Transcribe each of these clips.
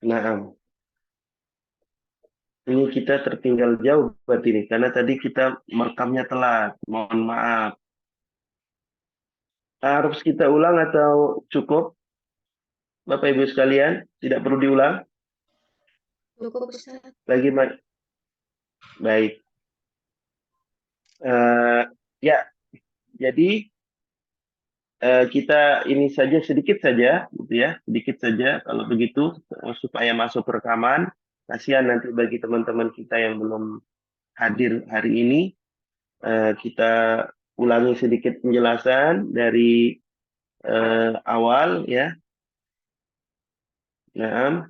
Nah, ini kita tertinggal jauh berarti ini karena tadi kita merekamnya telat. Mohon maaf. Harus kita ulang atau cukup, Bapak Ibu sekalian? Tidak perlu diulang? Cukup, Ustaz. Bagaimana? Baik. Ya, jadi kita ini saja sedikit saja, gitu ya, sedikit saja. Kalau begitu supaya masuk rekaman. Kasihan nanti bagi teman-teman kita yang belum hadir hari ini. Kita ulangi sedikit penjelasan dari awal ya. Nah,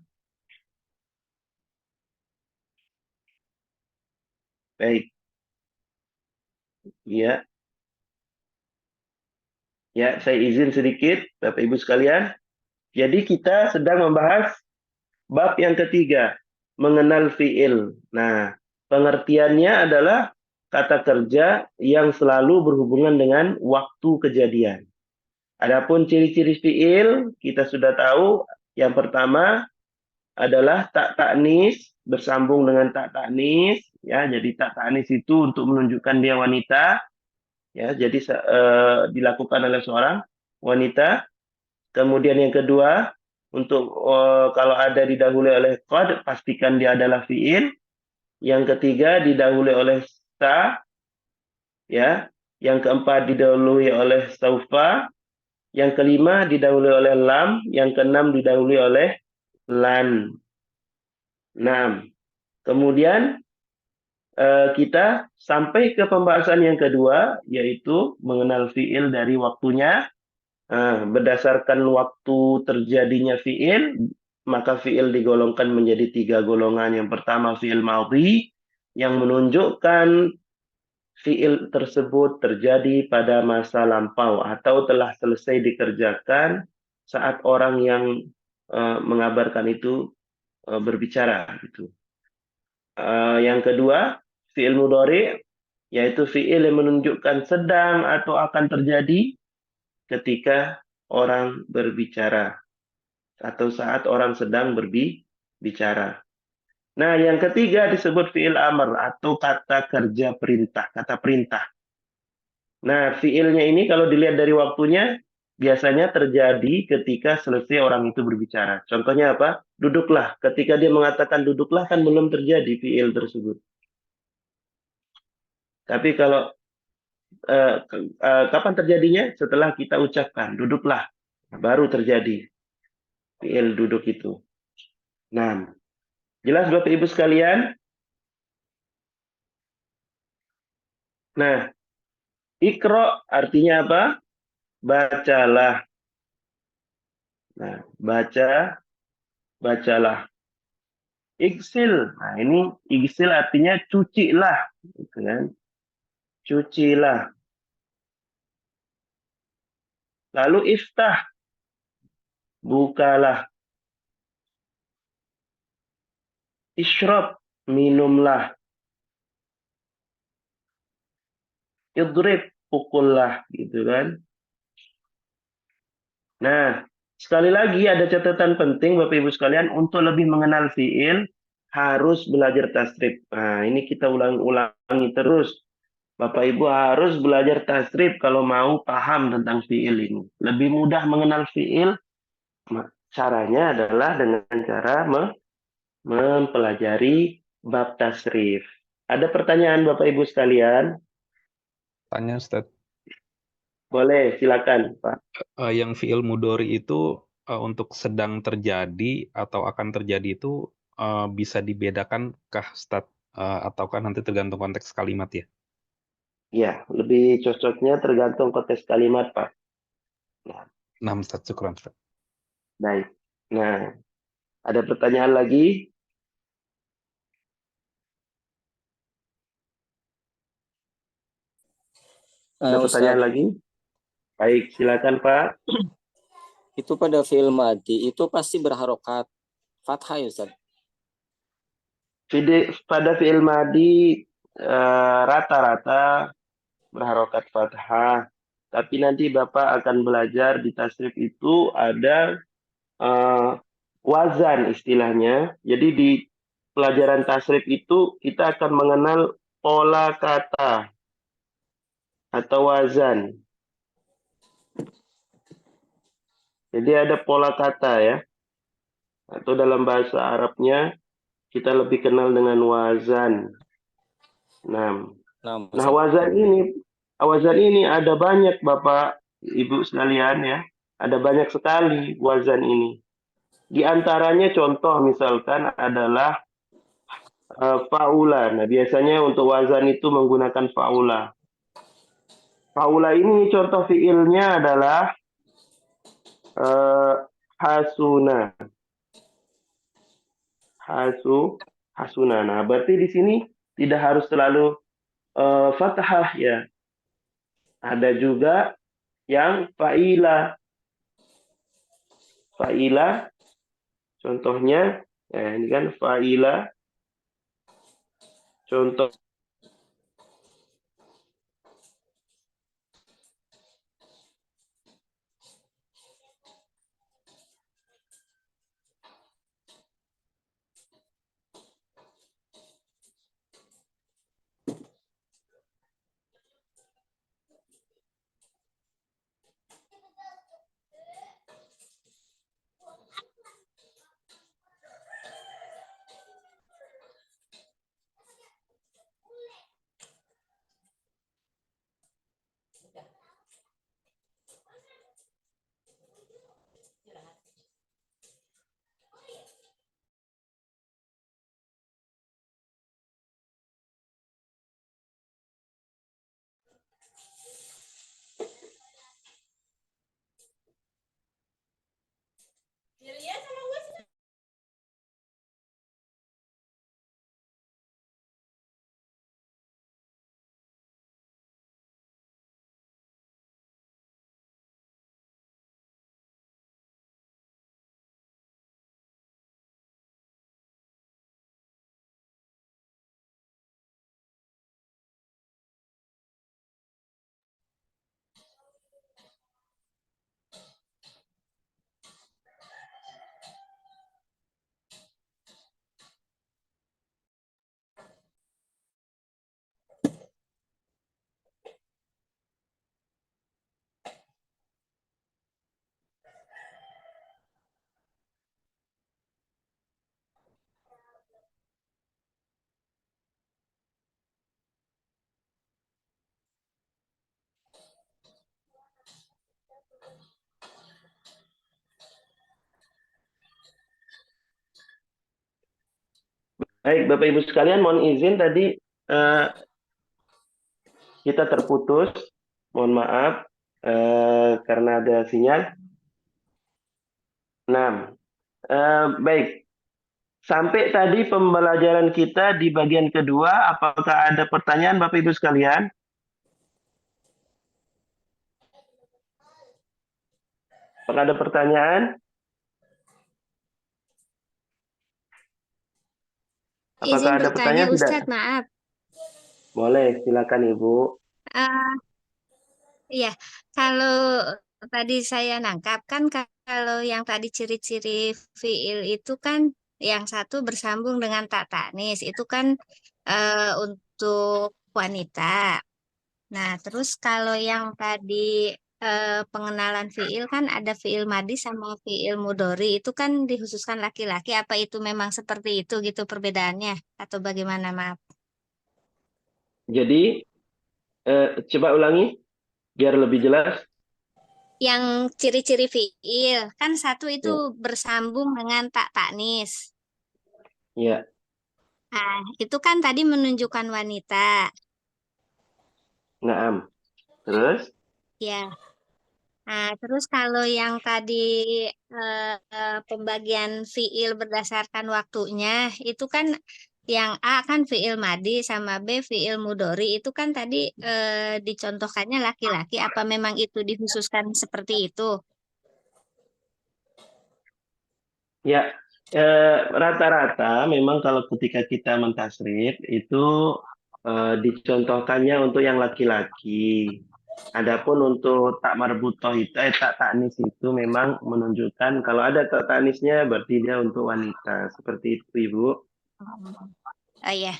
baik. Ya, ya, saya izin sedikit, Bapak Ibu sekalian. Jadi kita sedang membahas bab yang ketiga, mengenal fiil. Nah, pengertiannya adalah kata kerja yang selalu berhubungan dengan waktu kejadian. Adapun ciri-ciri fiil, kita sudah tahu. Yang pertama adalah tak taknis bersambung dengan tak taknis. Ya, jadi tak taknis itu untuk menunjukkan dia wanita. Ya, jadi dilakukan oleh seorang wanita. Kemudian yang kedua, untuk kalau ada didahului oleh qad, pastikan dia adalah fiil. Yang ketiga didahului oleh sa, ya. Yang keempat didahului oleh saufa. Yang kelima didahului oleh lam. Yang keenam didahului oleh lan. Nah, kemudian kita sampai ke pembahasan yang kedua, yaitu mengenal fiil dari waktunya. Berdasarkan waktu terjadinya fiil, maka fiil digolongkan menjadi tiga golongan. Yang pertama fiil madhi, yang menunjukkan fiil tersebut terjadi pada masa lampau atau telah selesai dikerjakan saat orang yang mengabarkan itu berbicara. Gitu. Yang kedua, fiil mudhari, yaitu fiil yang menunjukkan sedang atau akan terjadi ketika orang berbicara atau saat orang sedang berbicara. Nah, yang ketiga disebut fiil amr atau kata kerja perintah, kata perintah. Nah, fiilnya ini kalau dilihat dari waktunya biasanya terjadi ketika selesai orang itu berbicara. Contohnya apa? Duduklah. Ketika dia mengatakan duduklah kan belum terjadi fiil tersebut. Tapi kalau kapan terjadinya? Setelah kita ucapkan duduklah, baru terjadi fiil duduk itu. Nah, jelas Bapak Ibu sekalian? Nah, ikro artinya apa? Bacalah. Nah, bacalah. Iksil. Nah, ini iksil artinya cucilah, gitu kan? Cucilah. Lalu iftah, bukalah. Isyrab, minumlah. Idrib, pukullah, gitu kan? Nah, sekali lagi ada catatan penting Bapak Ibu sekalian untuk lebih mengenal fiil harus belajar tasrif. Nah, ini kita ulangi terus. Bapak Ibu harus belajar tasrif kalau mau paham tentang fiil ini. Lebih mudah mengenal fiil, caranya adalah dengan cara mempelajari bab tasrif. Ada pertanyaan Bapak Ibu sekalian? Tanya Ustaz, Boleh, silakan Pak. yang fiil mudhari itu untuk sedang terjadi atau akan terjadi itu bisa dibedakan kah Ustaz? Ataukah nanti tergantung konteks kalimat ya? Ya, lebih cocoknya tergantung konteks kalimat Pak. Nah, Nah, Ustaz, syukran Ustaz. baik. Nah, ada pertanyaan lagi? Ada pertanyaan Ustaz, lagi? Baik, silakan Pak. itu pada fi'il madhi itu pasti berharokat fathah ya Ustaz? Pada fi'il madi rata-rata berharokat fathah. Tapi nanti Bapak akan belajar di tasrif itu ada wazan istilahnya. Jadi di pelajaran tasrif itu kita akan mengenal pola kata atau wazan. Jadi ada pola kata ya. Atau dalam bahasa Arabnya kita lebih kenal dengan wazan. Nah, Nah, nah Ustaz. wazan ini ada banyak Bapak Ibu sekalian ya. Ada banyak sekali wazan ini. Di antaranya contoh misalkan adalah faula. Nah, biasanya untuk wazan itu menggunakan faula. Faula ini contoh fiilnya adalah hasuna. Hasuna. Nah, berarti di sini tidak harus selalu fathah ya. Ada juga yang faila. Faila contohnya ya ini kan faila contoh. Baik, Bapak Ibu sekalian, mohon izin tadi kita terputus. Mohon maaf karena ada sinyal. Nah, baik. Sampai tadi pembelajaran kita di bagian kedua, apakah ada pertanyaan Bapak Ibu sekalian? Apakah ada pertanyaan? Apakah Izin ada bertanya, pertanyaan? Tidak. Ustadz, maaf. Boleh, silakan Ibu. Iya, kalau tadi saya nangkap kan kalau yang tadi ciri-ciri fiil itu kan yang satu bersambung dengan tak tanis itu kan untuk wanita. Nah, terus kalau yang tadi pengenalan fiil kan ada fiil madi sama fiil mudori itu kan dikhususkan laki-laki. Apa itu memang seperti itu gitu perbedaannya atau bagaimana, maaf? Jadi, coba ulangi biar lebih jelas. Yang ciri-ciri fiil kan satu itu Ya, bersambung dengan tak taknis. ya. Nah, itu kan tadi menunjukkan wanita. Naam. Terus? Ya. Nah, terus kalau yang tadi pembagian fiil berdasarkan waktunya, itu kan yang A kan fiil madi sama B fiil mudori itu kan tadi dicontohkannya laki-laki. Apa memang itu dikhususkan seperti itu? Ya, rata-rata memang kalau ketika kita mentasrif itu dicontohkannya untuk yang laki-laki. Adapun untuk tak marbutoh itu, tak tanis itu memang menunjukkan kalau ada tak tanisnya berarti dia untuk wanita. Seperti itu, Ibu. Oh iya,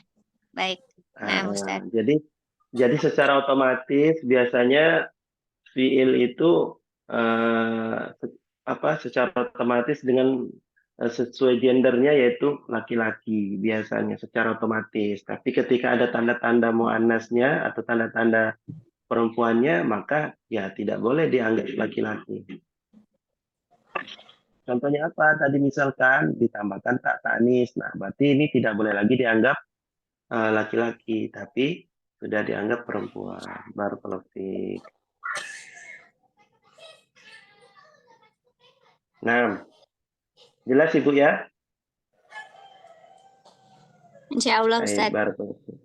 baik. Nah, Ustaz. Jadi secara otomatis biasanya fiil itu secara otomatis dengan sesuai gendernya yaitu laki-laki biasanya secara otomatis. Tapi ketika ada tanda-tanda muannasnya atau tanda-tanda perempuannya, maka ya tidak boleh dianggap laki-laki. Contohnya apa? Tadi misalkan ditambahkan tak tanis. Nah, berarti ini tidak boleh lagi dianggap laki-laki, tapi sudah dianggap perempuan. Barakallahu fiik. Nah, jelas Ibu ya? Insya Allah, Baik, Ustaz. barakallahu fiik.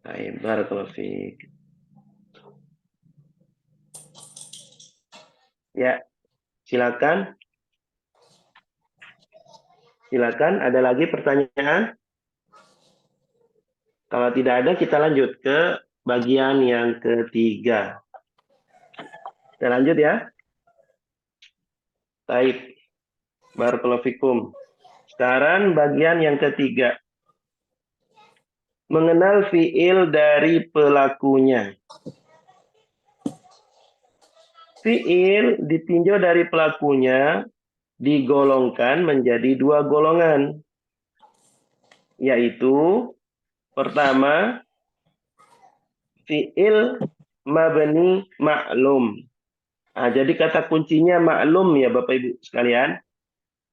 Baik, barakallahu fiik. Ya, silakan. Silakan, ada lagi pertanyaan? Kalau tidak ada, kita lanjut ke bagian yang ketiga. Kita lanjut ya. Baik. Barakallahu fikum. Sekarang bagian yang ketiga. Mengenal fiil dari pelakunya. Fiil ditinjau dari pelakunya digolongkan menjadi dua golongan. Yaitu pertama, fiil mabni maklum. Nah, jadi kata kuncinya maklum ya Bapak Ibu sekalian.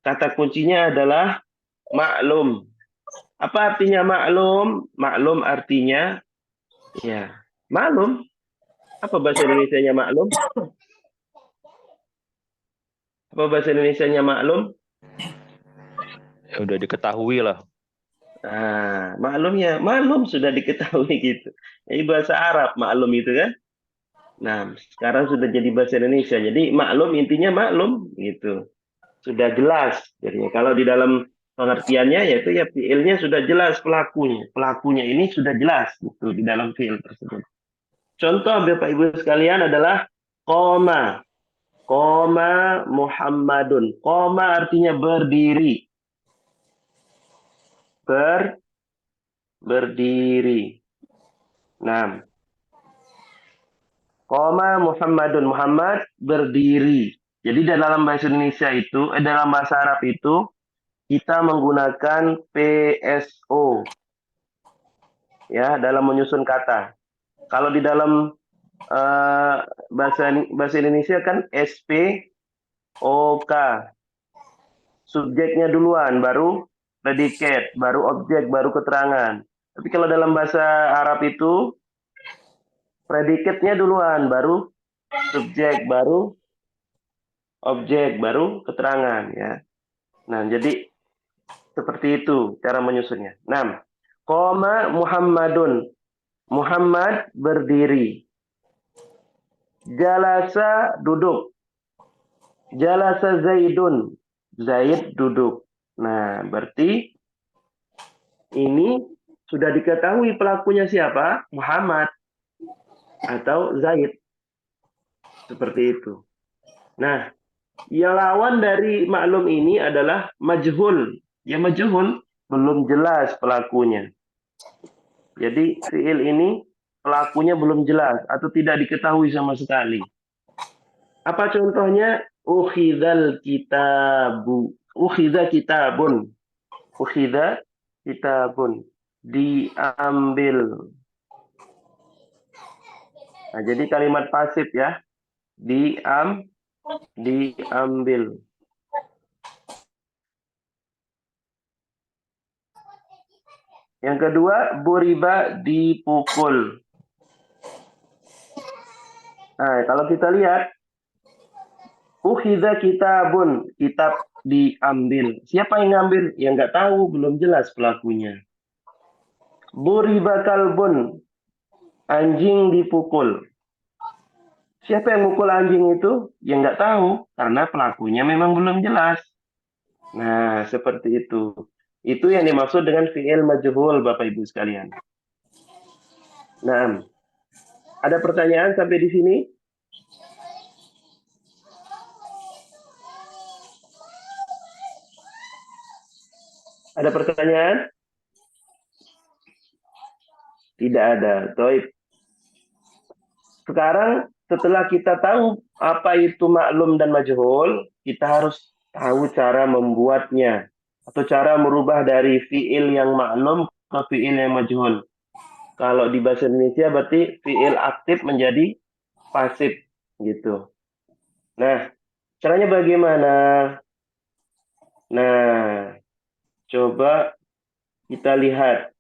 Kata kuncinya adalah maklum. Apa artinya maklum? Maklum artinya ya maklum. Apa bahasa Indonesianya maklum? Apa bahasa Indonesianya maklum? Ya udah diketahui lah. Nah, maklumnya maklum sudah diketahui gitu. Jadi bahasa Arab maklum itu kan. Nah, sekarang sudah jadi bahasa Indonesia. Jadi maklum intinya maklum gitu. Sudah jelas. Jadi kalau di dalam pengertiannya yaitu ya fiilnya sudah jelas pelakunya. Pelakunya ini sudah jelas gitu di dalam fiil tersebut. Contoh Bapak Ibu sekalian adalah koma. Koma Muhammadun. Koma artinya berdiri. Berdiri. Nah, koma Muhammadun. Muhammad berdiri. Jadi dalam bahasa Indonesia itu, dalam bahasa Arab itu, kita menggunakan PSO. Ya, dalam menyusun kata. Kalau di dalam bahasa Indonesia kan SPOK. Subjeknya duluan, baru predikat, baru objek, baru keterangan. Tapi kalau dalam bahasa Arab itu predikatnya duluan, baru subjek, baru objek, baru keterangan ya. Nah, jadi seperti itu cara menyusunnya. 6. Qoma Muhammadun. Muhammad berdiri. Jalasa duduk. Jalasa Zaidun. Zaid duduk. Nah, berarti ini sudah diketahui pelakunya siapa? Muhammad atau Zaid. Seperti itu. Nah, ya lawan dari maklum ini adalah majhul. Ya majhul belum jelas pelakunya. Jadi fiil ini pelakunya belum jelas atau tidak diketahui sama sekali. Apa contohnya? Ukhidhal kitabu. Ukhidha kitabun. Ukhidha kitabun. Diambil. Nah, jadi kalimat pasif ya. Diambil. Yang kedua, buriba dipukul. Nah, kalau kita lihat, ukhidha kitabun, kitab diambil. Siapa yang ngambil? Yang nggak tahu, belum jelas pelakunya. Buriba kalbun, anjing dipukul. Siapa yang mukul anjing itu? Yang nggak tahu, karena pelakunya memang belum jelas. Nah, seperti itu. Itu yang dimaksud dengan fi'il majhul, Bapak Ibu sekalian. Nah, Ada pertanyaan sampai di sini? Ada pertanyaan? Tidak ada. Baik. Sekarang setelah kita tahu apa itu maklum dan majhul, kita harus tahu cara membuatnya atau cara merubah dari fiil yang maklum ke fiil yang majhul. Kalau di bahasa Indonesia berarti fiil aktif menjadi pasif gitu. Nah, caranya bagaimana? Nah, coba kita lihat.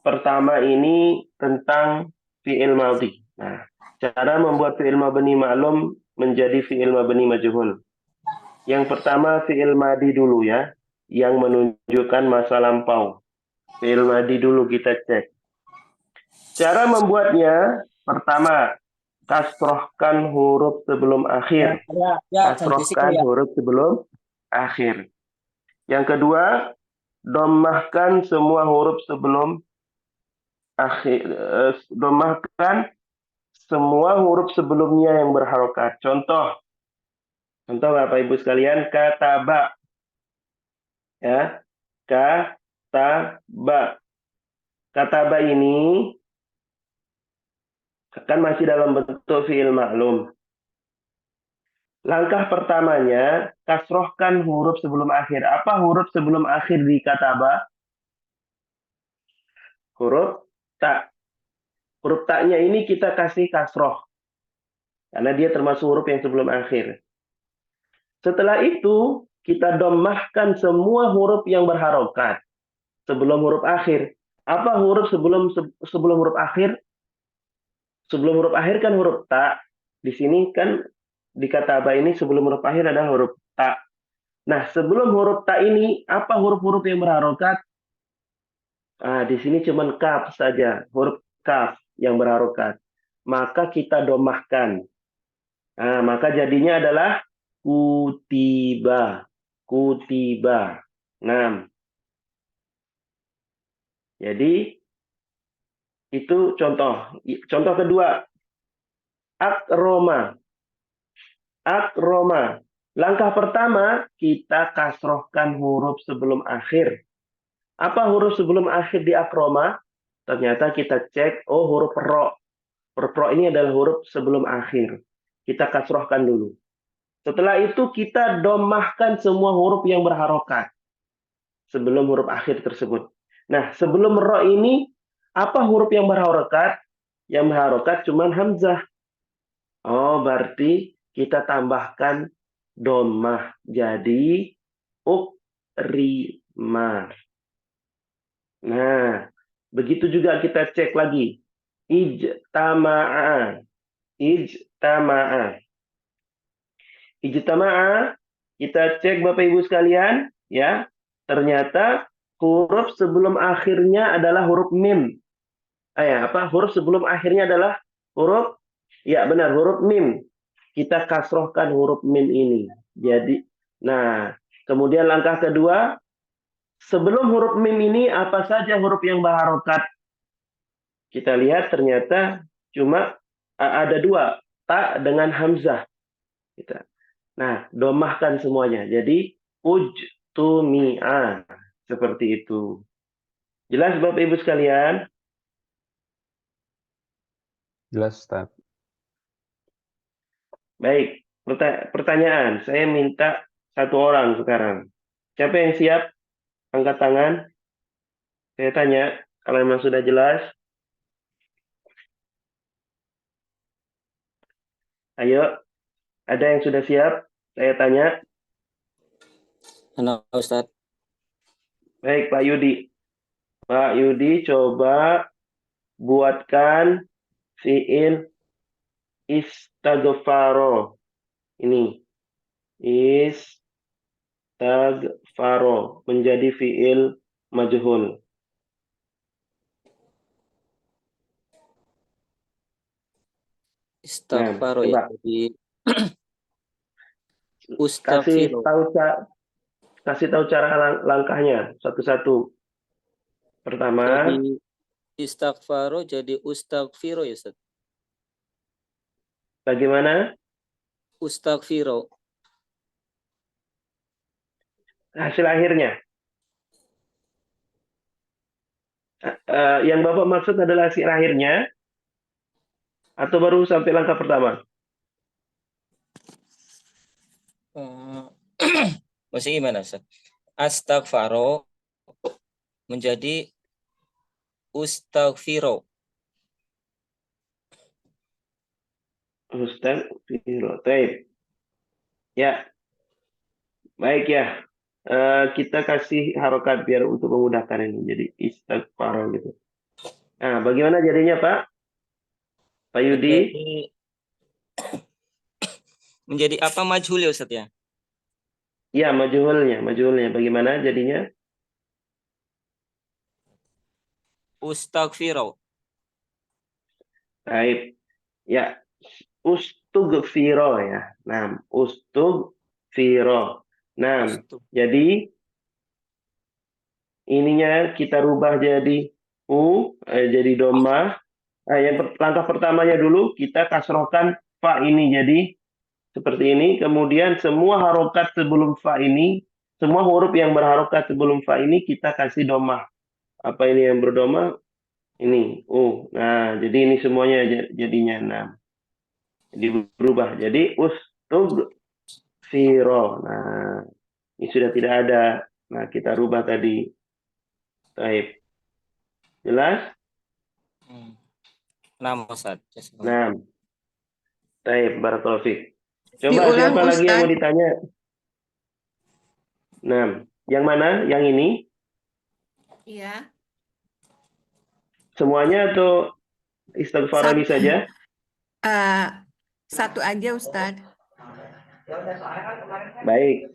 Pertama ini tentang fiil madhi. Nah, cara membuat fiil mabni maklum menjadi fiil mabni majhul. Yang pertama fiil madhi dulu ya, yang menunjukkan masa lampau. Fiil madhi dulu kita cek. Cara membuatnya, pertama, kasrohkan huruf sebelum akhir. Kasrohkan huruf sebelum akhir. Yang kedua, dhammahkan semua huruf sebelum akhir. Dhammahkan semua huruf sebelumnya yang berharokat. Contoh Bapak Ibu sekalian, kataba. Ya, kataba. Kataba ini kan masih dalam bentuk fiil maklum. Langkah pertamanya, kasrohkan huruf sebelum akhir. Apa huruf sebelum akhir di kataba? Huruf ta. Huruf ta-nya ini kita kasih kasroh. Karena dia termasuk huruf yang sebelum akhir. Setelah itu, kita dhammahkan semua huruf yang berharokat sebelum huruf akhir. Apa huruf sebelum huruf akhir? Sebelum huruf akhir kan huruf ta. Di sini kan di kataba ini sebelum huruf akhir adalah huruf ta. Nah, sebelum huruf ta ini apa huruf-huruf yang berharokat? Di sini cuma kaf saja, huruf kaf yang berharokat. Maka kita dhammahkan. Maka jadinya adalah kutiba. Kutiba. 6. Jadi itu contoh. Contoh kedua, akroma. Akroma. Langkah pertama, kita kasrohkan huruf sebelum akhir. Apa huruf sebelum akhir di akroma? Ternyata kita cek, huruf ro. Huruf ro ini adalah huruf sebelum akhir. Kita kasrohkan dulu. Setelah itu kita dhammahkan semua huruf yang berharokat sebelum huruf akhir tersebut. Nah, sebelum ro ini, apa huruf yang berharokat? Yang berharokat cuma hamzah. Berarti kita tambahkan dhammah. Jadi ukrima. Nah, begitu juga kita cek lagi. Ijtama'a. Ijtama'a. Ijtama'a, kita cek Bapak Ibu sekalian, ya. Ternyata huruf sebelum akhirnya adalah huruf mim. Huruf sebelum akhirnya adalah huruf, ya benar, huruf mim. Kita kasrohkan huruf mim ini. Jadi, nah, kemudian langkah kedua, sebelum huruf mim ini apa saja huruf yang berharokat? Kita lihat ternyata cuma ada 2, ta dengan hamzah. Nah, dhammahkan semuanya. Jadi ujtumi'a. Seperti itu. Jelas Bapak Ibu sekalian? Jelas, Ustaz. Baik, pertanyaan. Saya minta 1 orang sekarang. Siapa yang siap? Angkat tangan. Saya tanya, kalau memang sudah jelas. Ayo, ada yang sudah siap? Saya tanya. Halo, Ustaz. Baik, Pak Yudi. Pak Yudi, coba buatkan fiil istaghfaro. Ini. Istaghfaro. Menjadi fiil majhul. Istighfaro ya. Jadi kasih tahu cara langkahnya satu-satu. Pertama, jadi istighfaro jadi ustaghfiro ya, Ustaz. Bagaimana Ustaghfiro. hasil akhirnya? Yang Bapak maksud adalah hasil akhirnya atau baru sampai langkah pertama? Maksudnya gimana, Ustaz? Astaghfaro menjadi Ustaghfiro. Ustaz, Taib. Ya, baik ya. Kita kasih harokat biar untuk memudahkan ini. Jadi istighfar gitu. Nah, bagaimana jadinya Pak? Pak Yudi? Menjadi apa majhul ya, Ustaz ya? Ya, majhulnya. Bagaimana jadinya? Ustaghfiro. Baik. Ya, ustugfiro ya. Nah, ustugfiro. Nah, jadi ininya kita rubah jadi jadi domah. Nah, langkah pertamanya dulu kita kasrohkan fa ini jadi seperti ini. Kemudian semua harokat sebelum fa ini, semua huruf yang berharokat sebelum fa ini kita kasih domah. Apa ini yang berdomah? Ini Nah, jadi ini semuanya jadinya 6. Jadi berubah. Jadi ustugfiro. Nah, ini sudah tidak ada. Nah, kita rubah tadi. Baik. Jelas? Nama Ustaz. Nah, baik. Barakallahu fiik. Coba Diulang, siapa lagi yang Ustaz. mau ditanya? Nah, yang mana? Yang ini? Iya. Semuanya atau istighfar ini saja? Satu aja, Ustaz. Baik.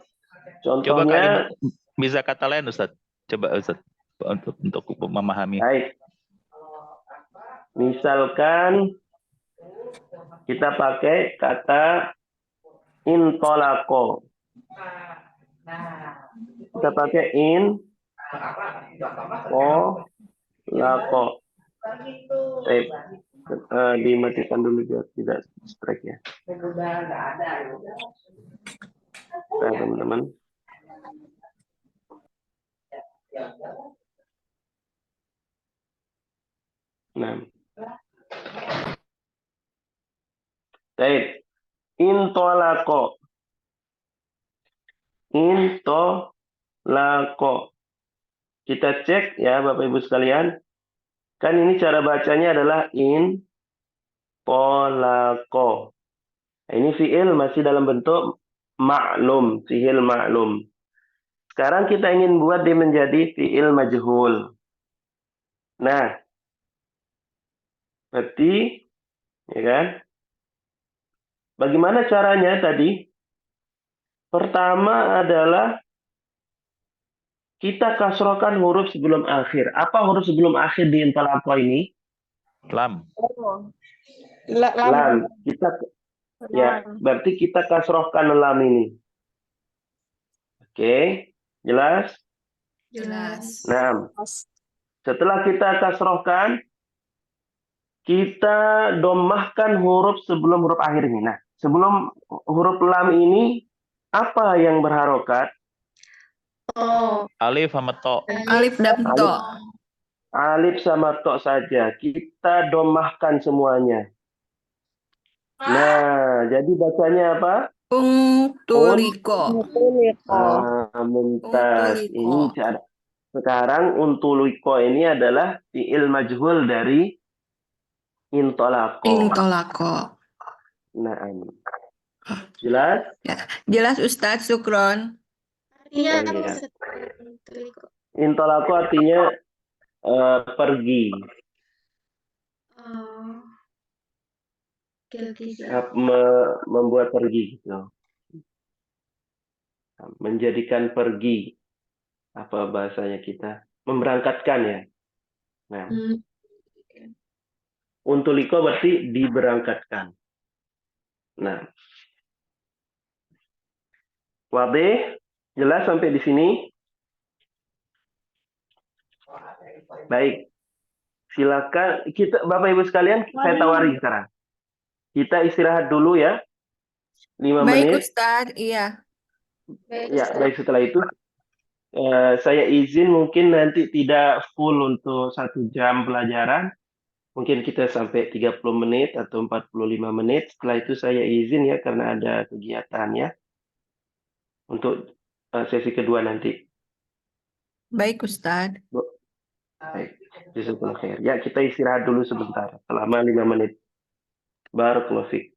Coba Contohnya, kalimat bisa kata lain, Ustaz. Coba Ustaz untuk memahami. baik. Misalkan kita pakai kata intolako. Kita pakai intolako. Baik. Dimatikan dulu biar tidak strike ya. Nah, teman-teman. Nah. Baik. Intolako. Kita cek ya Bapak Ibu sekalian. Kan ini cara bacanya adalah intolako. Nah, ini fi'il masih dalam bentuk maklum, fi'il maklum. Sekarang kita ingin buat dia menjadi fi'il majhul. Nah, berarti, ya kan? Bagaimana caranya tadi? Pertama adalah kita kasrohkan huruf sebelum akhir. Apa huruf sebelum akhir di intolako ini? Lam. Lam. Ya, berarti kita kasrohkan lam ini. Oke, jelas? Jelas. Nah, setelah kita kasrohkan, kita domahkan huruf sebelum huruf akhir ini. Nah, sebelum huruf lam ini, apa yang berharokat? Alif sama to. Alif dan to. Alif sama to saja. Kita domahkan semuanya. Nah, jadi bacanya apa? Untuliko. Mumtaz. Ini cara. Sekarang untuliko ini adalah fi'il majhul dari intolako. Intolako. Nah, jelas? Ya. Jelas, Ustaz. Syukron. Iya, Ya. Intolako artinya pergi. Membuat pergi gitu. Menjadikan pergi. Apa bahasanya kita? Memberangkatkan ya. Nah. Untuliko berarti diberangkatkan. Nah. Wabe, jelas sampai di sini? Baik. Silakan kita Bapak Ibu sekalian, saya tawari sekarang. Kita istirahat dulu ya, 5 Baik menit. Ustadz, iya. Ya, baik setelah itu saya izin mungkin nanti tidak full untuk 1 jam pelajaran. Mungkin kita sampai 30 menit atau 45 menit. Setelah itu saya izin ya karena ada kegiatan ya untuk sesi kedua nanti. Baik Ustadz. Baik. Jazakallah khair. Ya, kita istirahat dulu sebentar selama 5 menit. Barakallahu fiik.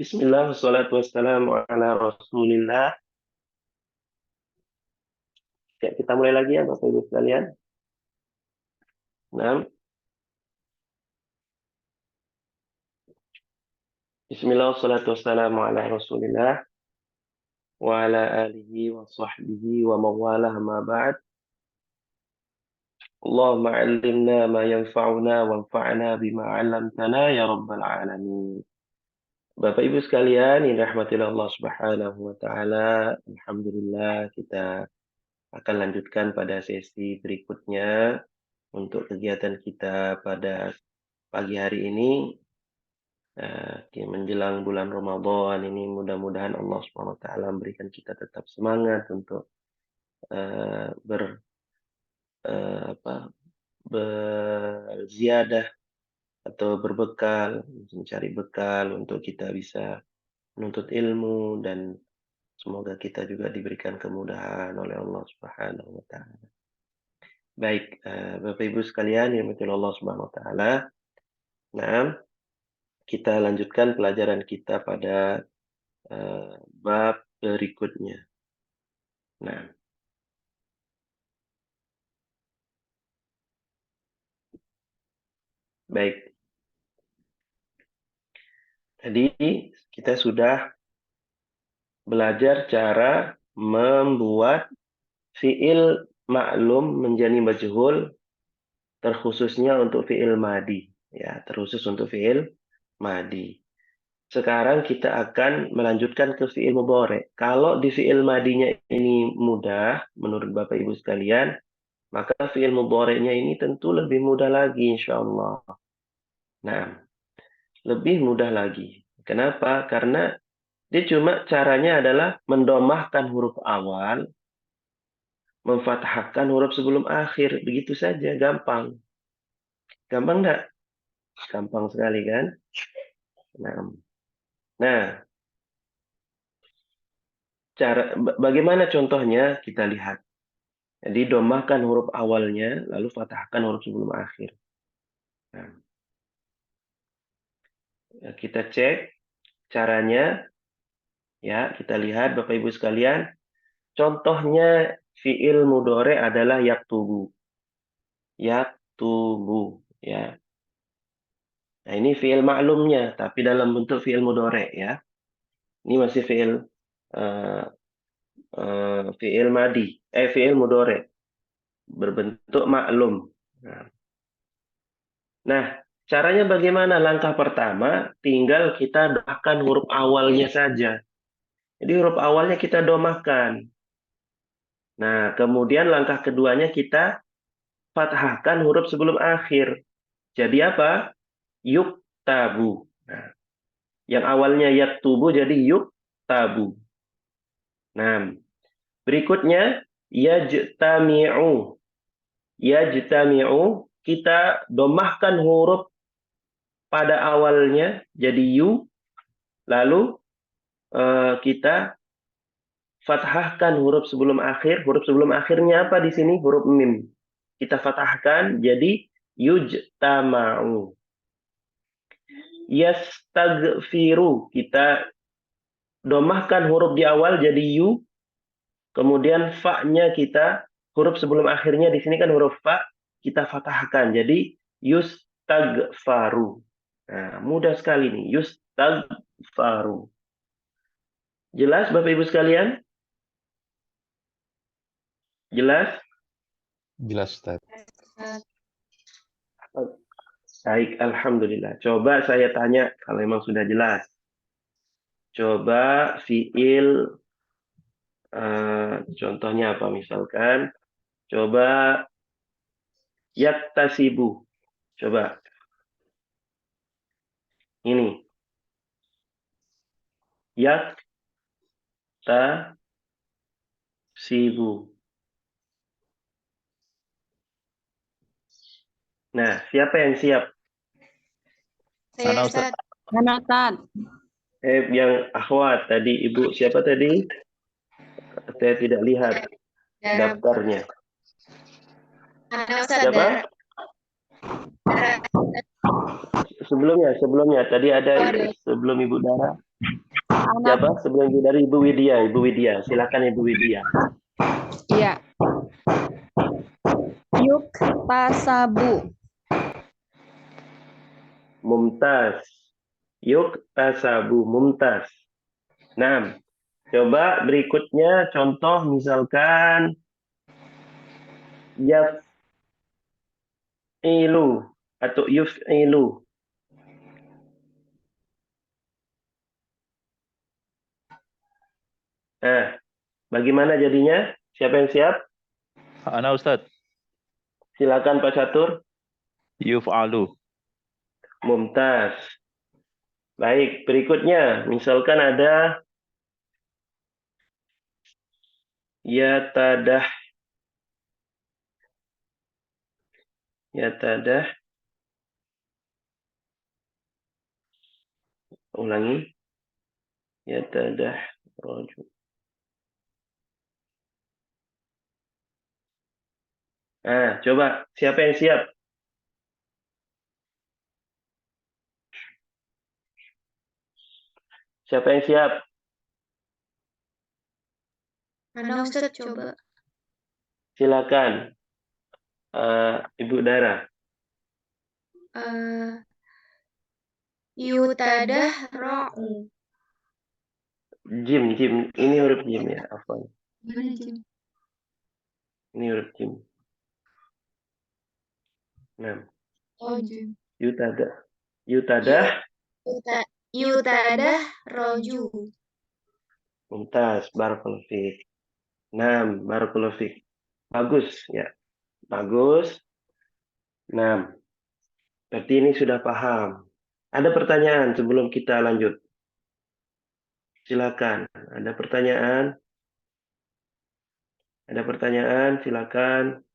Bismillah, wassalatu wassalamu ala Rasulillah. Ya, kita mulai lagi ya Bapak Ibu sekalian. Nah, Bismillah, wassalatu wassalamu ala Rasulillah wa ala alihi wa sahbihi wa mawalah ma ba'd. Allahumma 'allimna ma yanfa'una wanfa'na bima 'allamtana ya rabbal alamin. Bapak Ibu sekalian, yang dirahmati Allah Subhanahu wa taala, alhamdulillah kita akan lanjutkan pada sesi berikutnya untuk kegiatan kita pada pagi hari ini. Menjelang bulan Ramadan ini mudah-mudahan Allah Subhanahu wa taala memberikan kita tetap semangat untuk berziyadah atau berbekal, mencari bekal untuk kita bisa menuntut ilmu, dan semoga kita juga diberikan kemudahan oleh Allah Subhanahu wa taala. Baik, Bapak Ibu sekalian yang dirahmati Allah Subhanahu wa taala. Nah, kita lanjutkan pelajaran kita pada bab berikutnya. Nah, baik. Tadi kita sudah belajar cara membuat fiil maklum menjadi majhul, terkhususnya untuk fiil madi. Ya, terkhusus untuk fiil madi. Sekarang kita akan melanjutkan ke fiil mudhari'. Kalau di fiil madinya ini mudah menurut Bapak Ibu sekalian, maka fiil mudhari'nya ini tentu lebih mudah lagi insyaallah. Nah, lebih mudah lagi. Kenapa? Karena dia cuma caranya adalah mendomahkan huruf awal, memfathahkan huruf sebelum akhir. Begitu saja, gampang. Gampang enggak? Gampang sekali kan? Nah, bagaimana contohnya? Kita lihat. Jadi domahkan huruf awalnya, lalu fathahkan huruf sebelum akhir. Nah, kita cek caranya. Ya, kita lihat Bapak Ibu sekalian. Contohnya fiil mudhari adalah yaktubu. Yaktubu, ya. Nah, ini fiil maklumnya, tapi dalam bentuk fiil mudhari ya. Ini masih fiil fiil madi, fiil mudhari berbentuk maklum. Nah, caranya bagaimana? Langkah pertama, tinggal kita domahkan huruf awalnya saja. Jadi huruf awalnya kita domahkan. Nah, kemudian langkah keduanya kita fathahkan huruf sebelum akhir. Jadi apa? Yuktabu. Nah, yang awalnya yaktubu jadi yuktabu. Nah, berikutnya yajtami'u. Yajtami'u, kita domahkan huruf pada awalnya jadi yu, lalu kita fathahkan huruf sebelum akhir. Huruf sebelum akhirnya apa di sini? Huruf mim. Kita fathahkan jadi yujtama'u. Yastaghfiru, kita domahkan huruf di awal jadi yu, kemudian fa-nya kita huruf sebelum akhirnya di sini kan huruf fa, kita fathahkan jadi yustaghfaru. Nah, mudah sekali nih, yustaghfaru. Jelas Bapak Ibu sekalian? Jelas? Jelas, Ustaz. Baik, alhamdulillah. Coba saya tanya kalau memang sudah jelas. Coba fiil contohnya apa misalkan? Coba yaktasibu. Coba. Ini. Yaktasibu. Nah, siapa yang siap? Mana Ustaz? Yang akhwat tadi, Ibu siapa tadi? Saya tidak lihat daftarnya. Siapa? Sebelumnya tadi ada sebelum Ibu Dara. Siapa sebelum Ibu dari Ibu Widya? Ibu Widya, silakan Ibu Widya. Iya. Yuk tasabu. Mumtaz. Yuk tasabu mumtaz. Nah, coba berikutnya contoh misalkan yaf'ilu atau yuf'ilu. Nah, bagaimana jadinya? Siapa yang siap? Ana Ustadz. Silakan Pak Catur. Yuf'alu. Mumtaz. Baik, berikutnya misalkan ada yatadah. Yatadah. Ulangi. Yatadah rajul. Nah, coba siapa yang siap? Siapa yang siap? Mana Ustadz coba. Silakan. Ibu Dara. Yutadah ro'u. Jim. Ini huruf jim ya. Afwan. Gimana Jim? Ini huruf jim. Nah, Oh Jim. Yutadah. Yutadah roju. Mumtaz. Barakallahu fiik. Nah, barakallahu fiik. Bagus ya. Bagus. Nah, berarti ini sudah paham. Ada pertanyaan sebelum kita lanjut? Silakan. Ada pertanyaan? Ada pertanyaan? Silakan.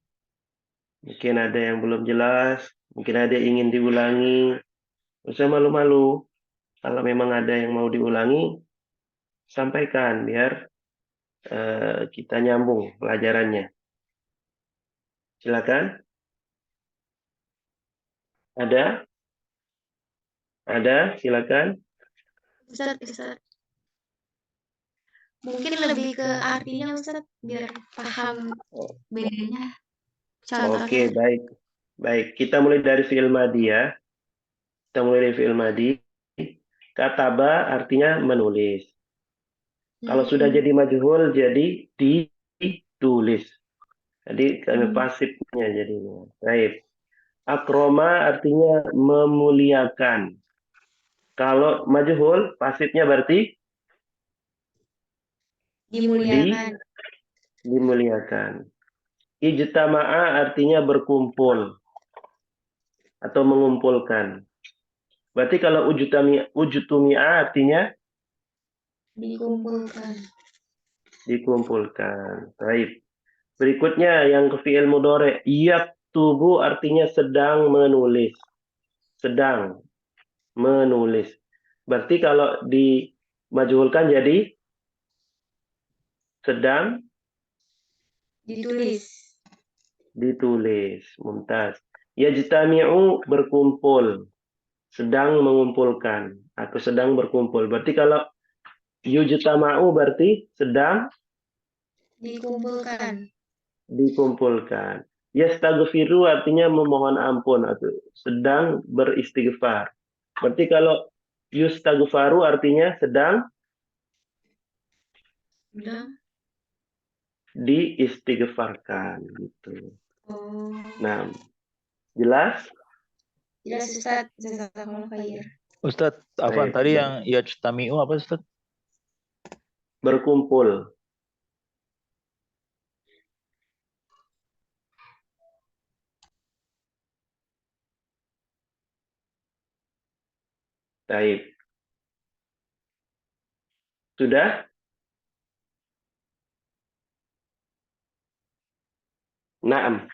Mungkin ada yang belum jelas. Mungkin ada yang ingin diulangi. Nggak usah malu-malu. Kalau memang ada yang mau diulangi, sampaikan biar kita nyambung pelajarannya. Silakan. Ada? Ada? Silakan. Ustadz. Mungkin lebih ke artinya Ustadz biar paham bedanya. Oke, baik. Baik, kita mulai dari fi'il madi ya. Kita mulai dari fi'il madi. Kataba artinya menulis. Kalau sudah jadi majhul jadi ditulis. Jadi kami pasifnya jadinya. Baik. Akroma artinya memuliakan. Kalau majhul pasifnya berarti Dimuliakan. dimuliakan. Ijtama'a artinya berkumpul atau mengumpulkan. Berarti kalau ujtumi'a artinya dikumpulkan. Baik. Berikutnya yang ke fi'il mudhari, yaktubu artinya sedang menulis. Sedang menulis. Berarti kalau dimajhulkan jadi sedang ditulis. Mumtaz. Yajtami'u berkumpul. Sedang mengumpulkan atau sedang berkumpul. Berarti kalau yujtama'u berarti sedang dikumpulkan. Yastaghfiru artinya memohon ampun atau sedang beristighfar. Berarti kalau yustaghfaru artinya sedang diistighfarkan gitu. Nah, jelas? Jelas Ustadz. Jazakallahu khair. Ustadz, apa Baik, tadi baik. yang yajtami'u apa Ustadz? Berkumpul. Baik. Sudah? Naam.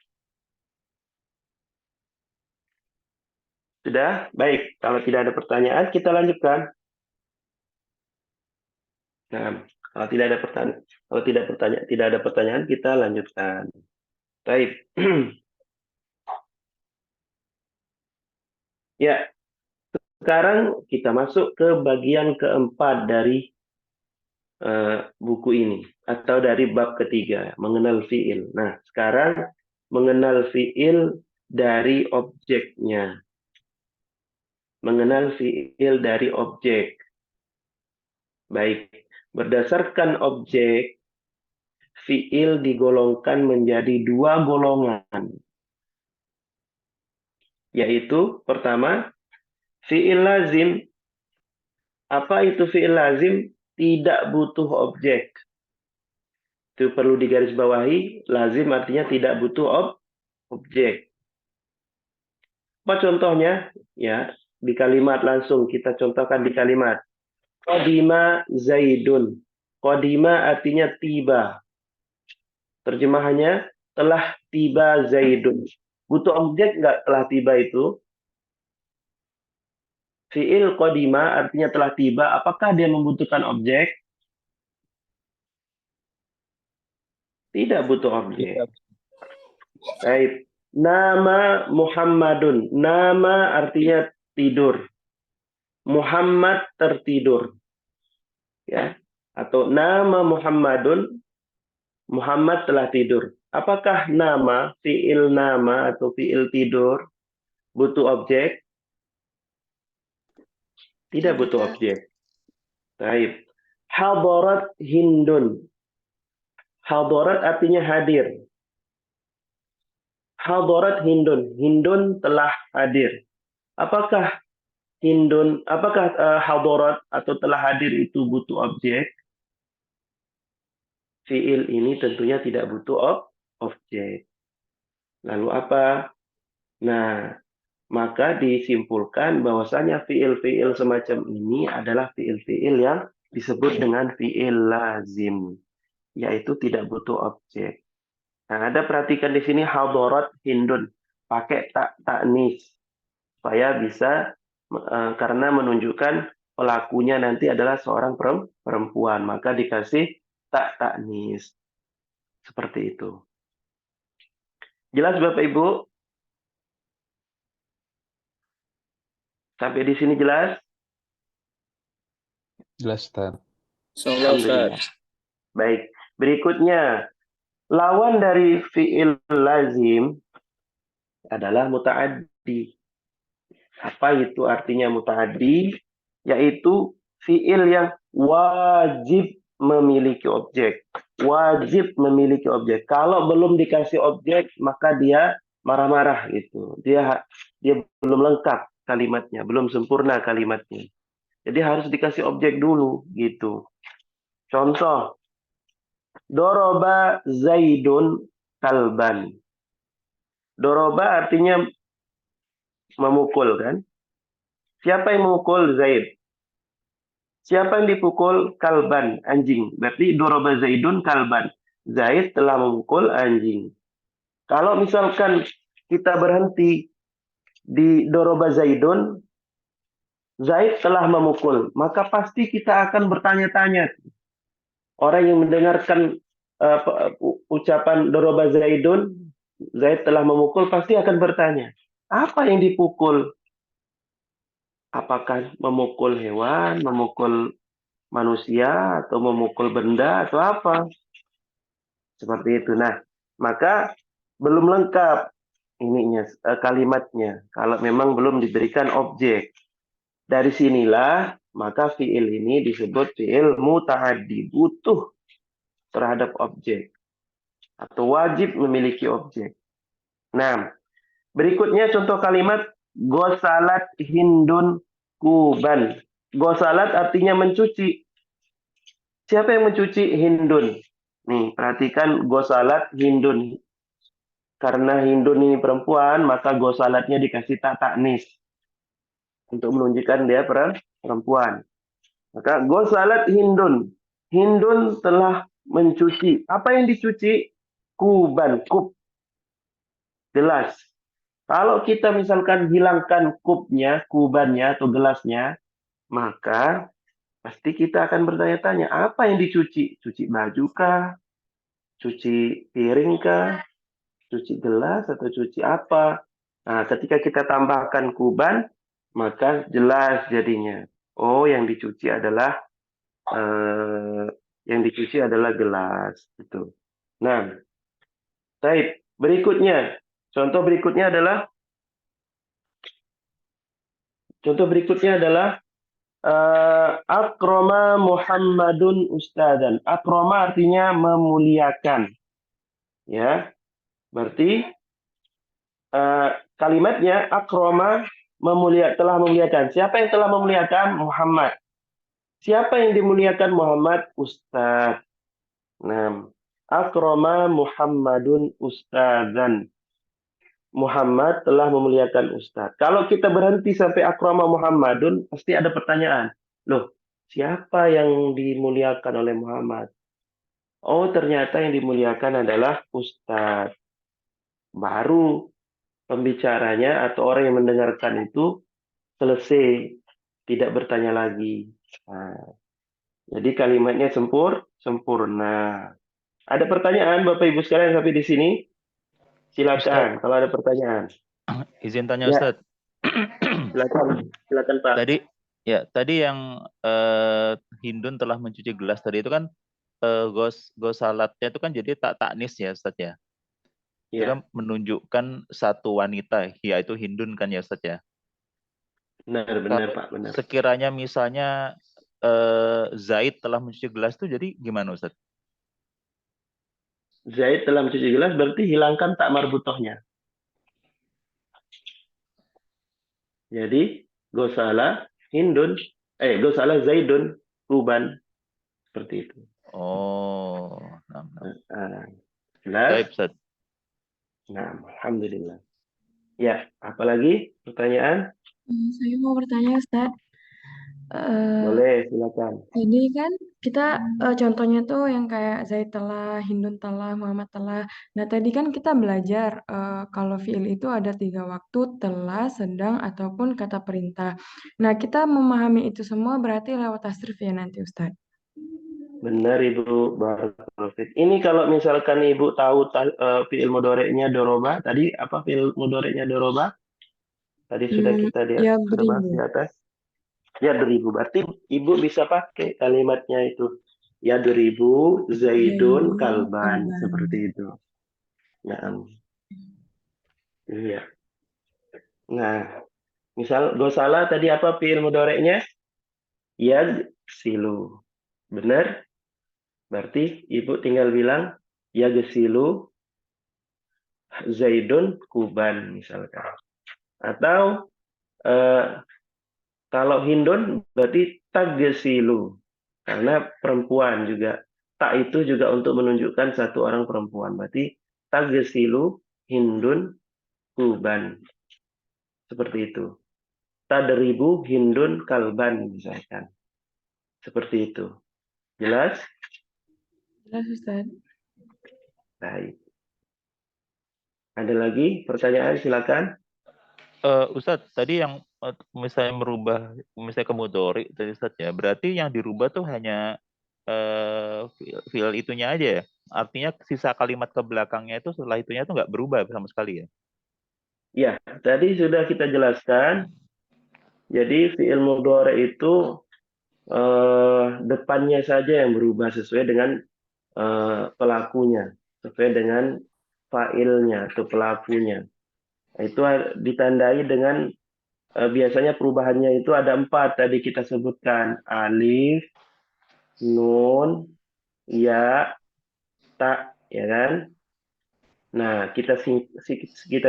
Sudah? Baik. Kalau tidak ada pertanyaan, kita lanjutkan. Nah, kalau tidak ada pertanyaan, kita lanjutkan. Baik. Ya, sekarang kita masuk ke bagian keempat dari buku ini atau dari bab ketiga, mengenal fiil. Nah, sekarang mengenal fiil dari objeknya. Mengenal fiil dari objek. Baik, berdasarkan objek, fiil digolongkan menjadi dua golongan. Yaitu, pertama, fiil lazim. Apa itu fiil lazim? Tidak butuh objek. Itu perlu digarisbawahi. Lazim artinya tidak butuh objek. Apa contohnya? Ya, di kalimat langsung kita contohkan di kalimat. Qadima Zaidun. Qadima artinya tiba. Terjemahannya telah tiba Zaidun. Butuh objek nggak telah tiba itu? Fiil qadima artinya telah tiba. Apakah dia membutuhkan objek? Tidak butuh objek. Baik. Nama Muhammadun. Nama artinya tidur. Muhammad tertidur. Ya. Atau nama Muhammadun. Muhammad telah tidur. Apakah nama, fiil nama atau fiil tidur butuh objek? Tidak butuh objek. Baik. Hadarat Hindun. Hadarat artinya hadir. Hadarat Hindun. Hindun telah hadir. Apakah hadarat atau telah hadir itu butuh objek? Fiil ini tentunya tidak butuh objek. Lalu apa? Nah, maka disimpulkan bahwasanya fiil-fiil semacam ini adalah fiil-fiil yang disebut dengan fiil lazim, yaitu tidak butuh objek. Nah, Anda perhatikan di sini hadarat Hindun, pakai ta'nis supaya bisa karena menunjukkan pelakunya nanti adalah seorang perempuan, maka dikasih ta'nis. Seperti itu. Jelas Bapak Ibu? Sampai di sini jelas? Jelas, Ustaz. Alhamdulillah. Baik, berikutnya lawan dari fiil lazim adalah muta'addi. Apa itu artinya muta'addi? Yaitu fiil yang wajib memiliki objek. Wajib memiliki objek. Kalau belum dikasih objek, maka dia marah-marah gitu. Dia belum lengkap kalimatnya, belum sempurna kalimatnya. Jadi harus dikasih objek dulu gitu. Contoh, doroba Zaidun kalban. Doroba artinya memukul kan? Siapa yang memukul? Zaid. Siapa yang dipukul? Kalban, anjing. Berarti doroba Zaidun kalban. Zaid telah memukul anjing. Kalau misalkan kita berhenti di doroba Zaidun, Zaid telah memukul, maka pasti kita akan bertanya-tanya. Orang yang mendengarkan ucapan doroba Zaidun, Zaid telah memukul, pasti akan bertanya, apa yang dipukul? Apakah memukul hewan, memukul manusia, atau memukul benda, atau apa? Seperti itu. Nah, maka belum lengkap kalimatnya, kalau memang belum diberikan objek. Dari sinilah, maka fiil ini disebut fiil muta'addi, butuh terhadap objek. Atau wajib memiliki objek. Nah, berikutnya contoh kalimat gosalat Hindun kuban. Gosalat artinya mencuci. Siapa yang mencuci? Hindun. Nih, perhatikan gosalat Hindun. Karena Hindun ini perempuan, maka gosalatnya dikasih ta'nis. Untuk menunjukkan dia perempuan. Maka gosalat Hindun. Hindun telah mencuci. Apa yang dicuci? Kuban, kup. Gelas. Kalau kita misalkan hilangkan kupnya, kubannya atau gelasnya, maka pasti kita akan bertanya-tanya, apa yang dicuci? Cuci baju kah? Cuci piring kah? Cuci gelas atau cuci apa? Nah, ketika kita tambahkan kuban, maka jelas jadinya. Oh, yang dicuci adalah yang dicuci adalah gelas. Gitu. Nah, baik. Berikutnya, contoh berikutnya adalah akroma Muhammadun ustadan. Akroma artinya memuliakan. Ya, berarti kalimatnya akroma telah memuliakan. Siapa yang telah memuliakan? Muhammad. Siapa yang dimuliakan? Muhammad, ustaz. Nah, akroma Muhammadun ustadan. Muhammad telah memuliakan ustaz. Kalau kita berhenti sampai akroma Muhammadun, pasti ada pertanyaan. Loh, siapa yang dimuliakan oleh Muhammad? Oh, ternyata yang dimuliakan adalah ustaz. Baru pembicaranya atau orang yang mendengarkan itu selesai, tidak bertanya lagi. Nah, jadi kalimatnya sempurna. Ada pertanyaan Bapak Ibu sekalian sampai di sini? Silakan kalau ada pertanyaan. Izin tanya Ya. Ustadz. Silakan Pak. Tadi yang Hindun telah mencuci gelas tadi itu kan gosalatnya itu kan jadi tak taknis ya Ustadz ya. Itu kan menunjukkan satu wanita, yaitu Hindun kan ya Ustadz ya. Benar Pak, benar. Sekiranya misalnya Zaid telah mencuci gelas itu jadi gimana Ustadz? Zaid telah mencuci gelas berarti hilangkan tak marbutohnya. Jadi gosala Hindun, gosala Zaidun Ruban, seperti itu. Oh, Jelas? baik Ustadz. Nah, alhamdulillah. Ya, apalagi pertanyaan? Saya mau bertanya, Ustaz. Boleh, silakan. Jadi kan kita contohnya tuh yang kayak Zaid telah, Hindun telah, Muhammad telah. Nah tadi kan kita belajar kalau fiil itu ada 3 waktu, telah, sedang, ataupun kata perintah. Nah kita memahami itu semua berarti lewat tasrif ya nanti Ustaz. Benar Ibu Barakallahu Fik. Ini kalau misalkan Ibu tahu fiil mudhari'nya doroba, tadi apa fiil mudhari'nya doroba? Tadi sudah kita Ya sudah bahas di atas. Ya 2000. Berarti Ibu bisa pakai kalimatnya itu. Ya 2000 Zaidun kalban. Seperti itu. Nah, iya. Nah, misal gosala tadi apa fiil mudhari'nya? Ya silu. Benar? Berarti Ibu tinggal bilang ya gesilu Zaidun kuban misalkan. Atau kalau Hindun berarti tagesilu. Karena perempuan juga. Tak itu juga untuk menunjukkan satu orang perempuan. Berarti tagesilu Hindun kuban. Seperti itu. Tadribu Hindun kalban misalkan. Seperti itu. Jelas? Jelas Ustaz. Baik. Ada lagi pertanyaan? Silakan. Ustadz, tadi yang misalnya merubah misalnya ke mudhari tadi Ustadz ya, berarti yang dirubah tuh hanya fiil itunya aja ya. Artinya sisa kalimat ke belakangnya itu setelah itunya tuh nggak berubah sama sekali ya. Ya, tadi sudah kita jelaskan. Jadi fiil mudhari itu depannya saja yang berubah sesuai dengan pelakunya, sesuai dengan fa'ilnya atau pelakunya. Itu ditandai dengan biasanya perubahannya itu ada 4 tadi kita sebutkan. Alif, nun, ya, ta, ya kan? Nah, kita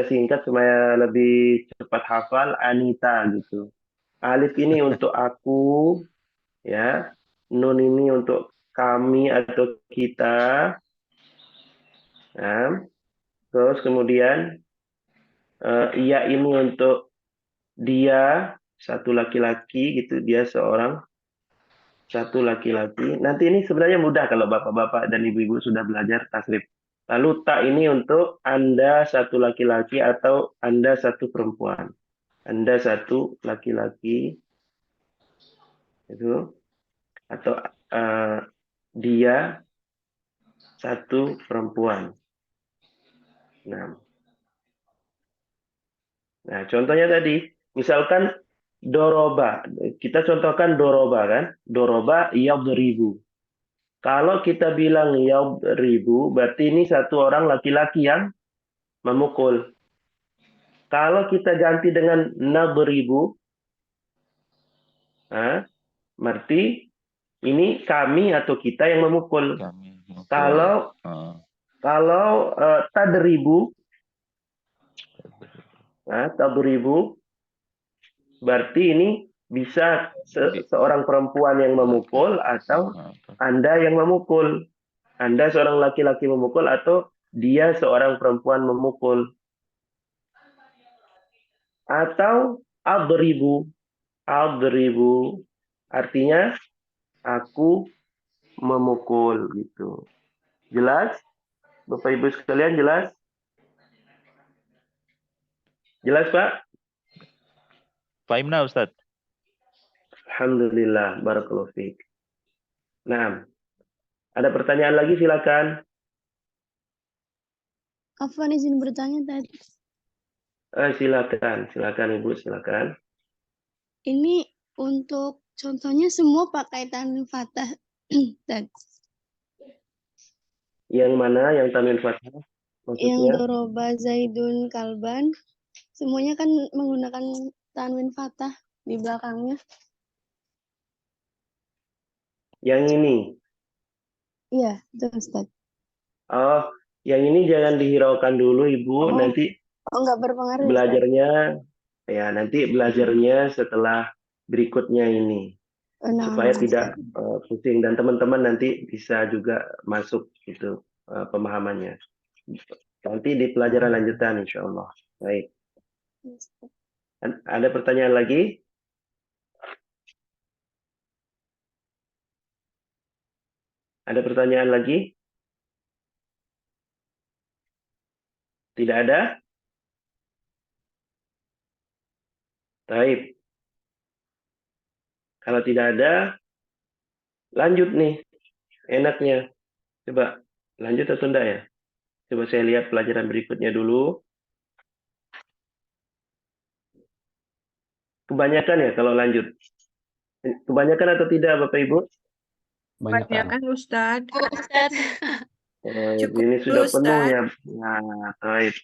singkat supaya lebih cepat hafal Anita gitu. Alif ini untuk aku, ya. Nun ini untuk kami atau kita. Nah, terus kemudian iya ini untuk dia, satu laki-laki gitu, dia seorang satu laki-laki. Nanti ini sebenarnya mudah kalau bapak-bapak dan ibu-ibu sudah belajar tasrif. Lalu tak ini untuk Anda satu laki-laki atau Anda satu perempuan. Anda satu laki-laki itu atau dia satu perempuan. Nah, contohnya tadi, misalkan doroba. Kita contohkan doroba kan. Doroba yadribu. Kalau kita bilang yadribu, berarti ini satu orang laki-laki yang memukul. Kalau kita ganti dengan nadribu, berarti ini kami atau kita yang memukul. Kami mukul. Kalau Oh. kalau tadribu, tadribu, berarti ini bisa seorang perempuan yang memukul atau Anda yang memukul. Anda seorang laki-laki memukul atau dia seorang perempuan memukul. Atau adribu. Adribu artinya aku memukul gitu. Jelas? Bapak Ibu sekalian jelas? Jelas, Pak? Fahimna, Ustadz. Alhamdulillah, barakallahu fiik. Nah, ada pertanyaan lagi silakan. Afwan izin bertanya tadi. Silakan Ibu, silakan. Ini untuk contohnya semua pakai tanwin fathah. Dan Yang mana yang tanwin fathah? yang Maksudnya? doroba zaidun kalban semuanya kan menggunakan tanwin fathah di belakangnya. Yang ini. Iya, itu Ustaz. Oh, yang ini jangan dihiraukan dulu Ibu, nanti enggak berpengaruh belajarnya nanti belajarnya setelah berikutnya ini. Supaya tidak pusing dan teman-teman nanti bisa juga masuk gitu pemahamannya. Nanti di pelajaran lanjutan insya Allah. Baik. Ada pertanyaan lagi? Ada pertanyaan lagi? Tidak ada? Baik. Kalau tidak ada, lanjut nih. Enaknya. Coba lanjut atau enggak ya? Coba saya lihat pelajaran berikutnya dulu. Kebanyakan ya kalau lanjut. Kebanyakan atau tidak Bapak Ibu? Kebanyakan Ustadz. Cukup Ini sudah dulu, penuh Ustadz. ya. Nah, baik.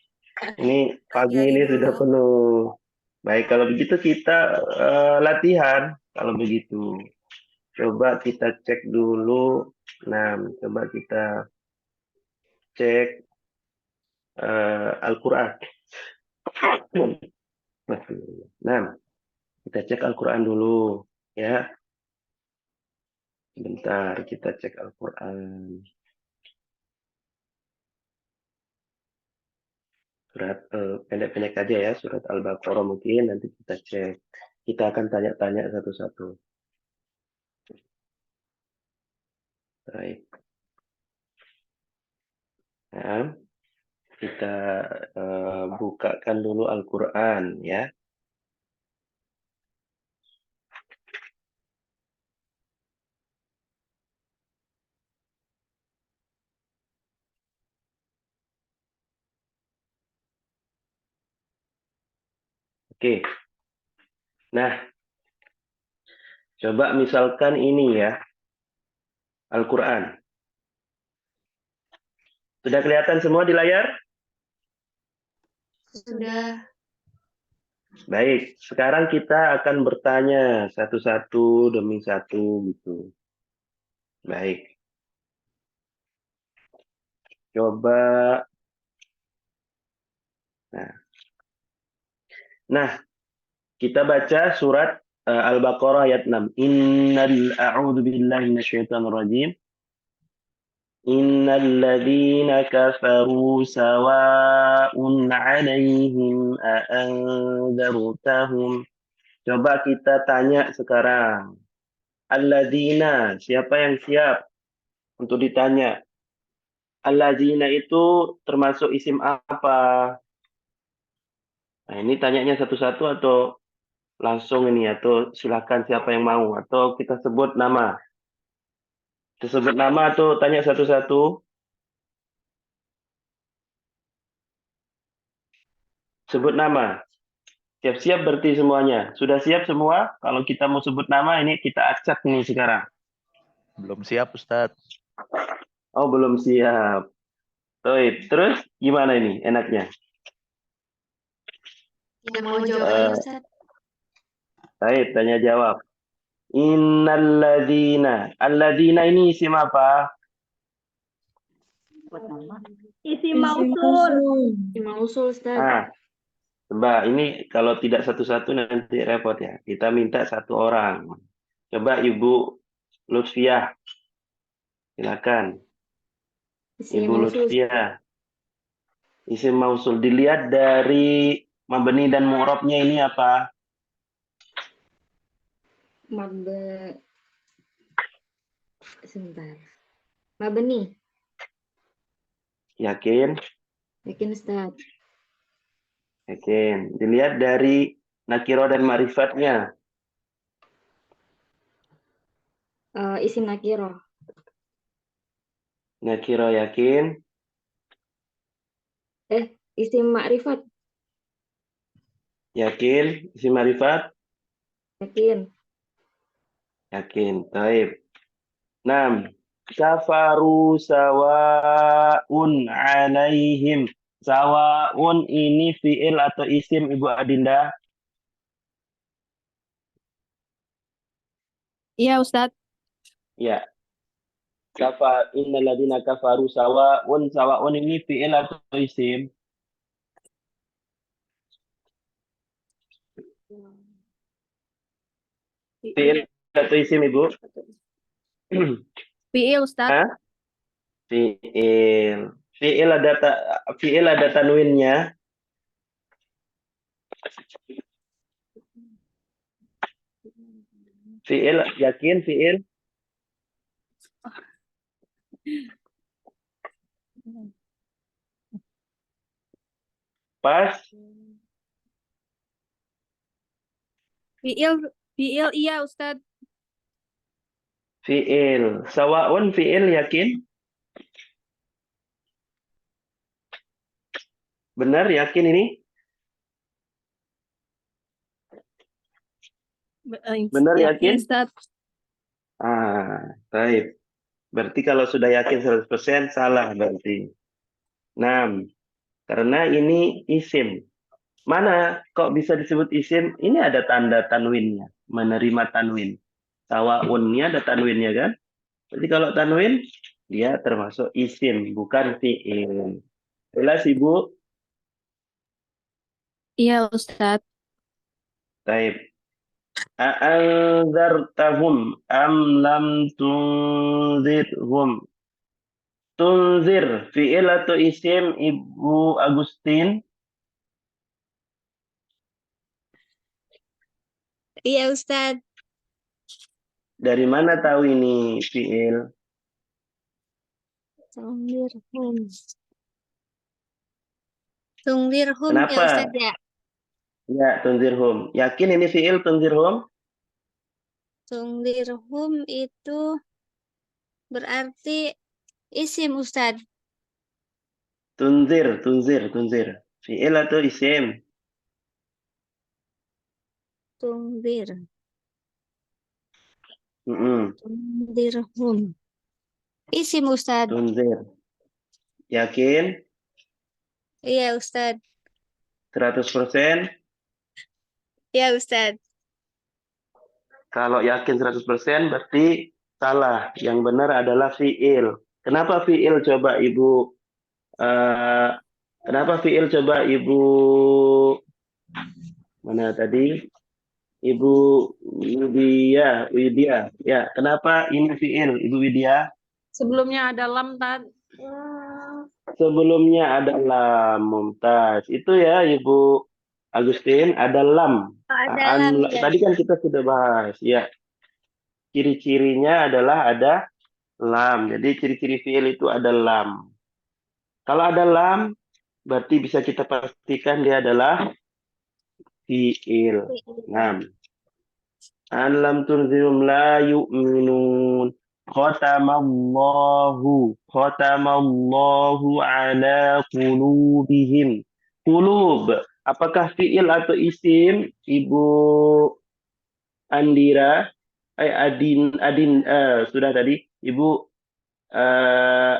Ini pagi Akhiri ini dulu. sudah penuh. Baik, kalau begitu kita latihan. Kalau begitu. Coba kita cek dulu. Nah, coba kita cek Al-Quran. Nah, kita cek Al-Quran dulu. Ya. Bentar, kita cek Al-Quran. Surat pendek-pendek aja ya, surat Al-Baqarah mungkin nanti kita cek. Kita akan tanya-tanya satu-satu. Baik. Nah, kita bukakan dulu Al-Quran ya. Oke. Nah, coba misalkan ini ya, Al-Quran. Sudah kelihatan semua di layar? Sudah. Baik, sekarang kita akan bertanya satu-satu demi satu gitu. Baik. Coba. Nah, kita baca surat Al-Baqarah ayat 6. A'udzu billahi minasyaitonir rajim. Innal ladzina kafaru sawa'un 'alaihim a'anzartahum. Coba kita tanya sekarang. Alladzina, siapa yang siap untuk ditanya? Alladzina itu termasuk isim apa? Nah, ini tanyanya satu-satu atau langsung ini atau silakan siapa yang mau atau kita sebut nama. Kita sebut nama atau tanya satu-satu. Sebut nama. Siap-siap berarti semuanya. Sudah siap semua? Kalau kita mau sebut nama ini kita acak nih sekarang. Belum siap, Ustadz. Oh, belum siap. Baik, terus gimana ini enaknya? Ya, mau jawab aja, Ustaz. Baik, tanya jawab. Innalladzina. Alladzina ini isim apa? Isim Isim mausul. mausul. Isim mausul, Ustaz. Ah, coba ini kalau tidak satu-satu nanti repot ya. Kita minta satu orang. Coba Ibu Lutfiah, silakan. Isim Ibu mausul. Lutfiah, isim mausul dilihat dari mabni dan mu'rabnya ini apa? Sebentar. Mabni. Yakin? Yakin, Ustaz. Yakin. Dilihat dari nakiro dan ma'rifatnya. Isim nakiro. Nakiro yakin? Isim ma'rifat. Yakin? Isim ma'rifat? Yakin. Yakin. Taib. 6. Kafaru sawa'un alaihim. Sawa'un ini fi'il atau isim Ibu Adinda? Iya, Ustadz. Ya. Innal ladzina kafaru sawa'un. Sawa'un ini fi'il atau isim? Fi'il atau isim Ibu? Fi'il, Ustadz. Hah? Fi'il. Fi'il ada tanwinnya. Fi'il yakin fi'il? Pas. Fi'il iya, Ustadz. Fi'il. Sawa'un fi'il yakin? Benar yakin ini? Benar yakin? Ustadz. Baik. Berarti kalau sudah yakin 100% salah berarti. 6. Karena ini isim. Mana kok bisa disebut isim? Ini ada tanda tanwinnya. Menerima tanwin. Sawa'unnya ada tanwinnya kan? Jadi kalau tanwin, dia termasuk isim, bukan fi'il. Jelas Ibu? Iya, Ustadz. Baik. A'anzartahum am lam tunzirhum. Tunzir, fi'il atau isim Ibu Agustin? Iya, Ustadz. Dari mana tahu ini fi'il? Tundirhum. Tundirhum ya, Kenapa? Ustadz ya. Ya, tunzirhum. Yakin ini fi'il tunzirhum? Tundirhum itu berarti isim, Ustadz. Tunzir. Fi'il atau isim? Tundir. Mm-mm. Tundirhum. Isim, Ustadz. Tunzir. Yakin? Iya, Ustadz. 100%? Iya, Ustadz. Kalau yakin 100% berarti salah. Yang benar adalah fi'il. Kenapa fi'il coba Ibu? Kenapa fi'il coba Ibu? Mana tadi? Ibu Widya. Ya, kenapa ini fi'il, Ibu Widya? Sebelumnya ada lam, Tad. Sebelumnya ada lam, Mumtaz. Itu ya, Ibu Agustin, ada lam. Ada lam, ya. Tadi kan kita sudah bahas, ya. Ciri-cirinya adalah ada lam. Jadi ciri-ciri fi'il itu ada lam. Kalau ada lam, berarti bisa kita pastikan dia adalah fi'il. Nah, alam tunzirum la yu'minun. Khatamallahu ala qulubihim. Qulub. Apakah fi'il atau isim, Ibu Andira? Sudah tadi. Ibu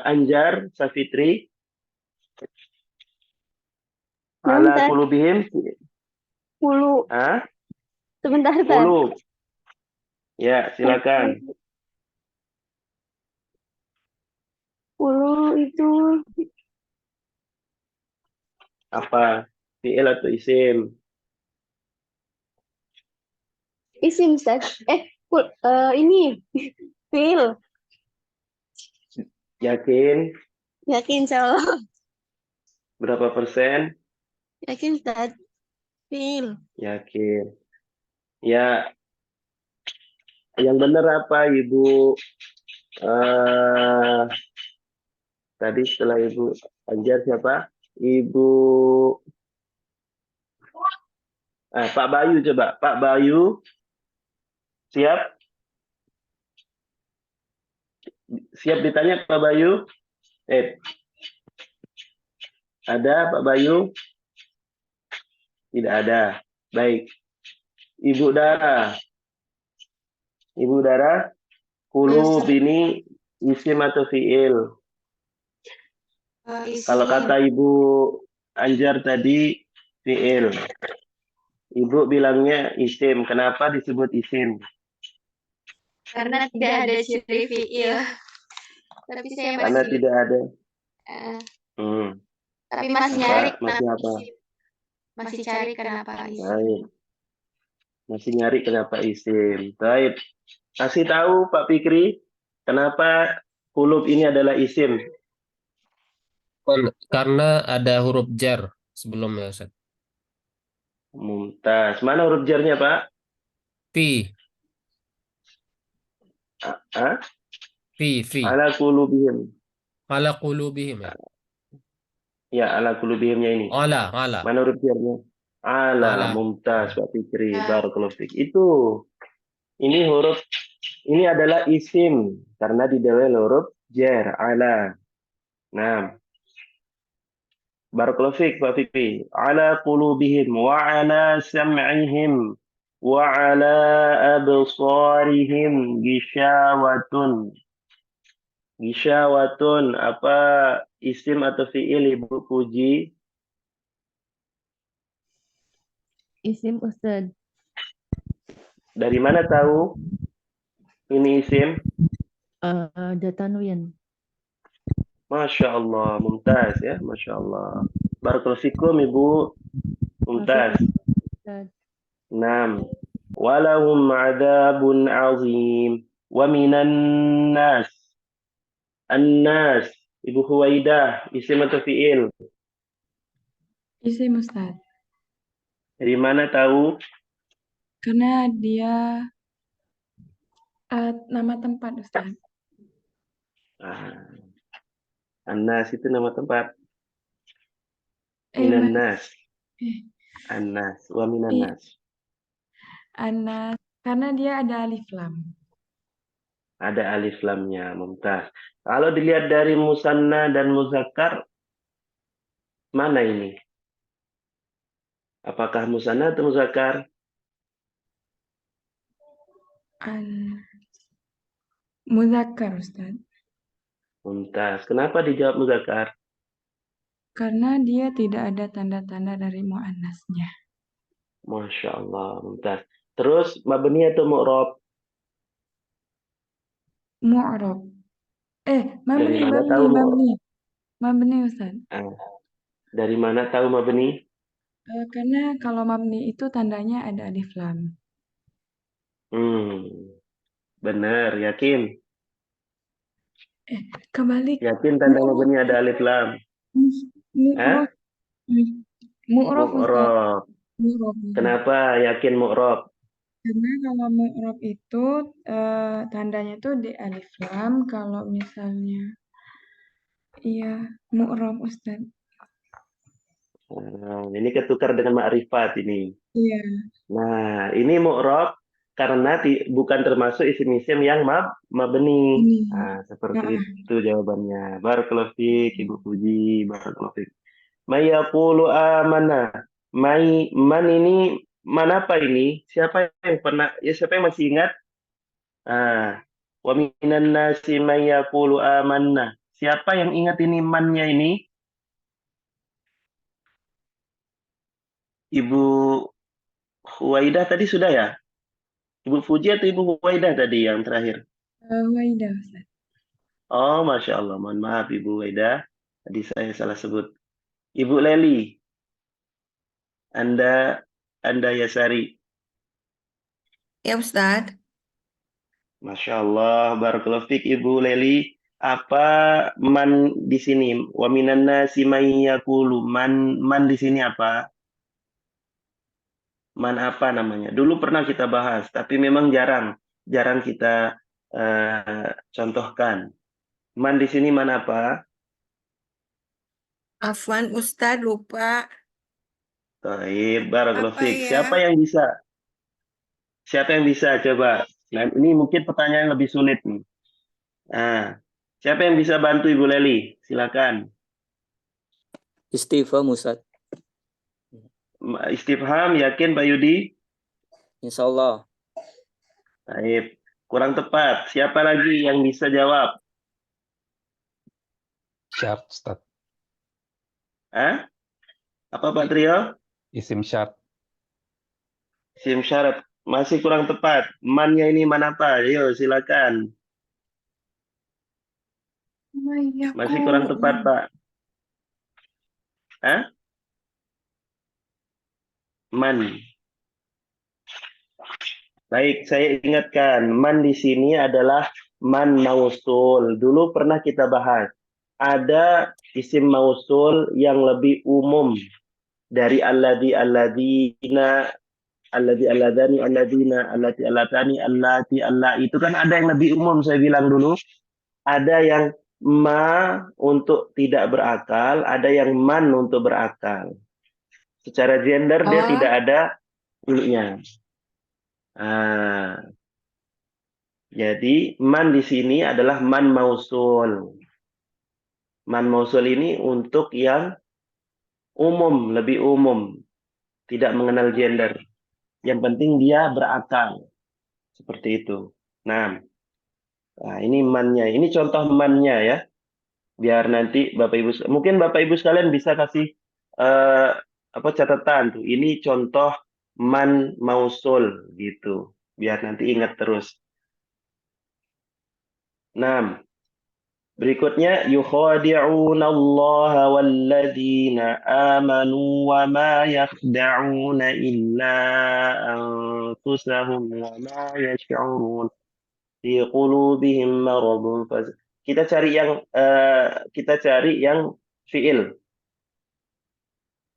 Anjar, Safitri, Nah, ala Ustaz, kulubihim, 10. ah, Sebentar, Ustaz. 10. Ya, silakan. 10 itu Apa? Fi'il atau isim? isim, Ustaz. Ini fiil. Yakin? Yakin, insya Allah. Berapa persen? Yakin, Ustaz. Fiil. Yakin. Ya, yang benar apa, Ibu? Tadi setelah Ibu Anjar siapa? Ibu Pak Bayu coba. Pak Bayu, siap? Siap ditanya Pak Bayu? Ada Pak Bayu? Tidak ada. Baik. Ibu Dara. Ibu Dara, kulub ini isim atau fi'il? Kalau kata Ibu Anjar tadi fi'il. Ibu bilangnya isim. Kenapa disebut isim? Karena tidak ada ciri fiil. Tapi saya Karena tidak ada. tapi masih nyari Masih apa? masih cari kenapa isim. Baik. Masih nyari kenapa isim. Baik. Kasih tahu Pak Fikri, kenapa kulub ini adalah isim? Karena ada huruf jar sebelumnya, Ustaz. Mumtaz. Mana huruf jarnya, Pak? Fi, fi. Ala kulubihim. Ala qulubihim ya. Ya, ala kulubihimnya ini. Ala. Mana huruf jarnya? Ala. Ala. Mumtaz, Pak Fikri. Barakallahu fiik. Itu. Ini huruf, ini adalah isim. Karena didahului huruf jar. Ala. Nah. Barakallahu fiik, Pak Fikri. Ala qulubihim wa ala sam'ihim wa ala absarihim gishawatun. Gishawatun, apa isim atau fi'il Ibu Puji? Isim, Ustaz. Dari mana tahu ini isim? Ada tanwin. Masya Allah, mumtaz ya, Masya Allah. Barakallahu fikum Ibu Mumtaz. Ustaz. 6. Walahum adzabun azim wa minan nas. An-nas, Ibu Huwaidah, isim atau fi'il? Isim, Ustaz. Dari mana tahu? Karena dia nama tempat, Ustaz. An-nas itu nama tempat. Minan nas. An-nas, wa minan nas. Anas, karena dia ada alif lam. Ada alif lamnya, mumtaz. Kalau dilihat dari musanna dan muzakkar, mana ini? Apakah musanna atau muzakkar? Muzakkar, Ustaz. Mumtaz. Kenapa dijawab muzakkar? Karena dia tidak ada tanda-tanda dari muannasnya. Masya Allah, mumtaz. Terus mabni atau mu'rab? Mu'rab. Dari mana tahu mabni. Mabni, Ustaz. Dari mana tahu mabni? Karena kalau mabni itu tandanya ada alif lam. Benar, yakin? Kebalik. Yakin tanda mabni ada alif lam? Mu'rab, Ustaz. Mu'rab. Kenapa yakin mu'rab? Karena kalau mu'rab itu tandanya tuh di alif lam. Kalau misalnya mu'rab, Ustaz. Ini ketukar dengan ma'rifat ini. Iya. Nah, ini mu'rab karena bukan termasuk isim-isim yang mabni. Nah, seperti itu jawabannya. Barakallahu fiik, Ibu Puji. Barakallahu fiik. May yaqulu amanna. Man ini mana apa ini? Siapa yang masih ingat? Wa minan nasi may yaqulu amanna. Siapa yang ingat ini mannya ini? Ibu Huwaidah tadi sudah ya? Ibu Fuji atau Ibu Huwaidah tadi yang terakhir? Waidah, Ustaz. Oh, Masya Allah. Mohon maaf Ibu Huwaidah. Tadi saya salah sebut. Ibu Leli, Anda Yasari. Ya Ustadz, Masya Allah, barakallahu fiik Ibu Leli. Apa man di sini? Wa minan nasi may yaqulu. Man di sini apa? Man apa namanya? Dulu pernah kita bahas, tapi memang jarang kita contohkan. Man di sini man apa? afwan Ustadz lupa. Baik, barakallahu Apa fiik. ya? Siapa yang bisa? Siapa yang bisa coba? Nah, ini mungkin pertanyaan lebih sulit nih. Nah, siapa yang bisa bantu Ibu Leli? Silakan. Istifham Ustaz. Istifham, yakin Pak Yudi? Insya Allah. Baik. Kurang tepat. Siapa lagi yang bisa jawab? Syart, Ustaz. Hah? Apa Pak Trio? Isim syart. Isim syarat. Masih kurang tepat. Mannya ini man apa? Ayo, silakan. Masih kurang tepat, Pak. Hah? Man. Baik, saya ingatkan. Man di sini adalah man mausul. Dulu pernah kita bahas. Ada isim mausul yang lebih umum dari alladina, alladani, alladina, allati, allatani, allati, alla. Itu kan ada yang lebih umum saya bilang dulu. Ada yang ma untuk tidak berakal, ada yang man untuk berakal. Secara gender dia tidak ada ininya. Jadi man di sini adalah man mausul. Man mausul ini untuk yang umum, lebih umum, tidak mengenal gender. Yang penting dia berakal. Seperti itu. Nah, ini mannya. Ini contoh mannya ya. Biar nanti Bapak Ibu, mungkin Bapak Ibu sekalian bisa kasih catatan tuh. Ini contoh man mausul gitu. Biar nanti ingat terus. Nah, berikutnya yukhadi'una Allah walladzina amanu wa ma yakhda'una illa anfusahum wa ma yash'urun fi qulubihim maradun. Kita cari yang fi'il.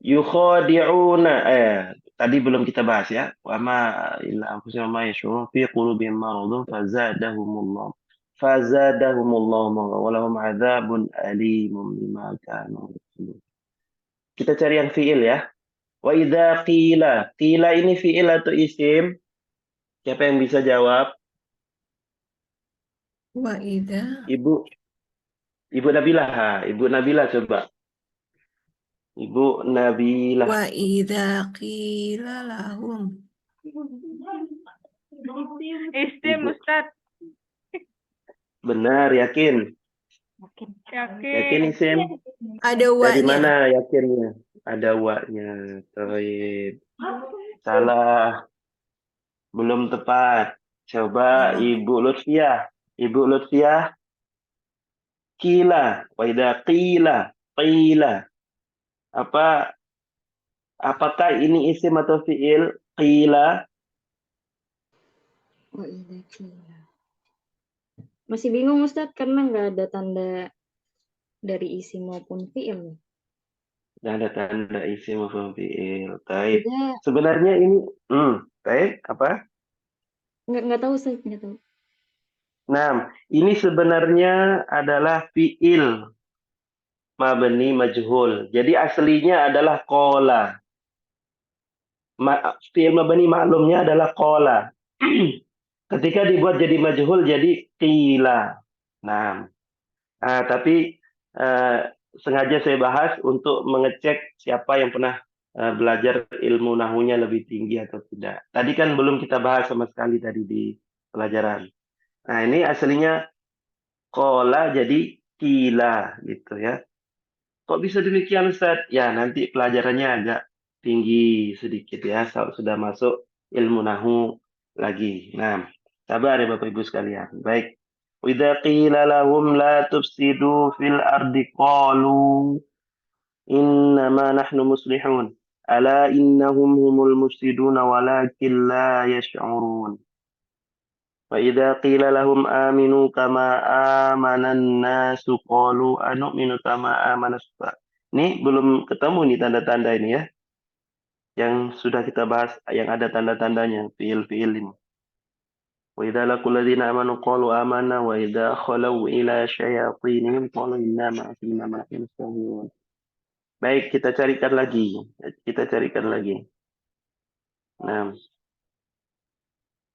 Yukhadi'una tadi belum kita bahas ya. Wa ma illa anfusahum wa ma yash'urun fi qulubihim maradun fazadahumullahu walahum adzabun alimun bima kanu yaksibun. Kita cari yang fiil ya. Wa idza qila. Qila ini fiil atau isim? Siapa yang bisa jawab? Wa idza. Ibu Nabilah. Ibu Nabilah coba. Ibu Nabilah. Wa idza qila lahum. Isim Ustaz. Benar, yakin? Yakin isim? Ada wa-nya. Dari mana yakinnya? Ada wa-nya. Baik. Salah. Belum tepat. Coba Ibu Lutfiah. Ibu Lutfiah. Qila. Wa idza qila. Qila. Apakah ini isim atau fiil? Qila. Oh iya, qila. Masih bingung Ustadz karena nggak ada tanda dari isim maupun fiil. Nggak ada tanda isim maupun fiil. Baik. Tidak. Sebenarnya ini, baik, apa? Nggak tahu Ustadz, nggak tahu. Nah, ini sebenarnya adalah fiil mabni majhul. Jadi aslinya adalah qala. Fiil mabni maklumnya adalah qala. Ketika dibuat jadi majhul jadi qila. Nah, tapi sengaja saya bahas untuk mengecek siapa yang pernah belajar ilmu nahunya lebih tinggi atau tidak. Tadi kan belum kita bahas sama sekali tadi di pelajaran. Nah, ini aslinya kola jadi kila gitu ya. Kok bisa demikian Ustaz? Ya, nanti pelajarannya agak tinggi sedikit ya, sudah masuk ilmu nahu lagi. Nah, sabar ya Bapak Ibu sekalian. Baik. Idza qila lahum la tufsidu fil ardi qalu innama nahnu muslihun. Ala innahum humul mufsiduna walakin la yash'urun. Wa idza qila lahum aminu kama amanan nasu qalu anu'minu kama amanas. Ini belum ketemu nih tanda-tanda ini ya. Yang sudah kita bahas yang ada tanda-tandanya fiil-fiil ini. Wa idza laqul ladzina amanu qalu amanna wa idza khalau ila syayatinihim qalu inna ma'akum innama nahnu mustahzi'un. Baik, kita carikan lagi. Kita carikan lagi. Nah,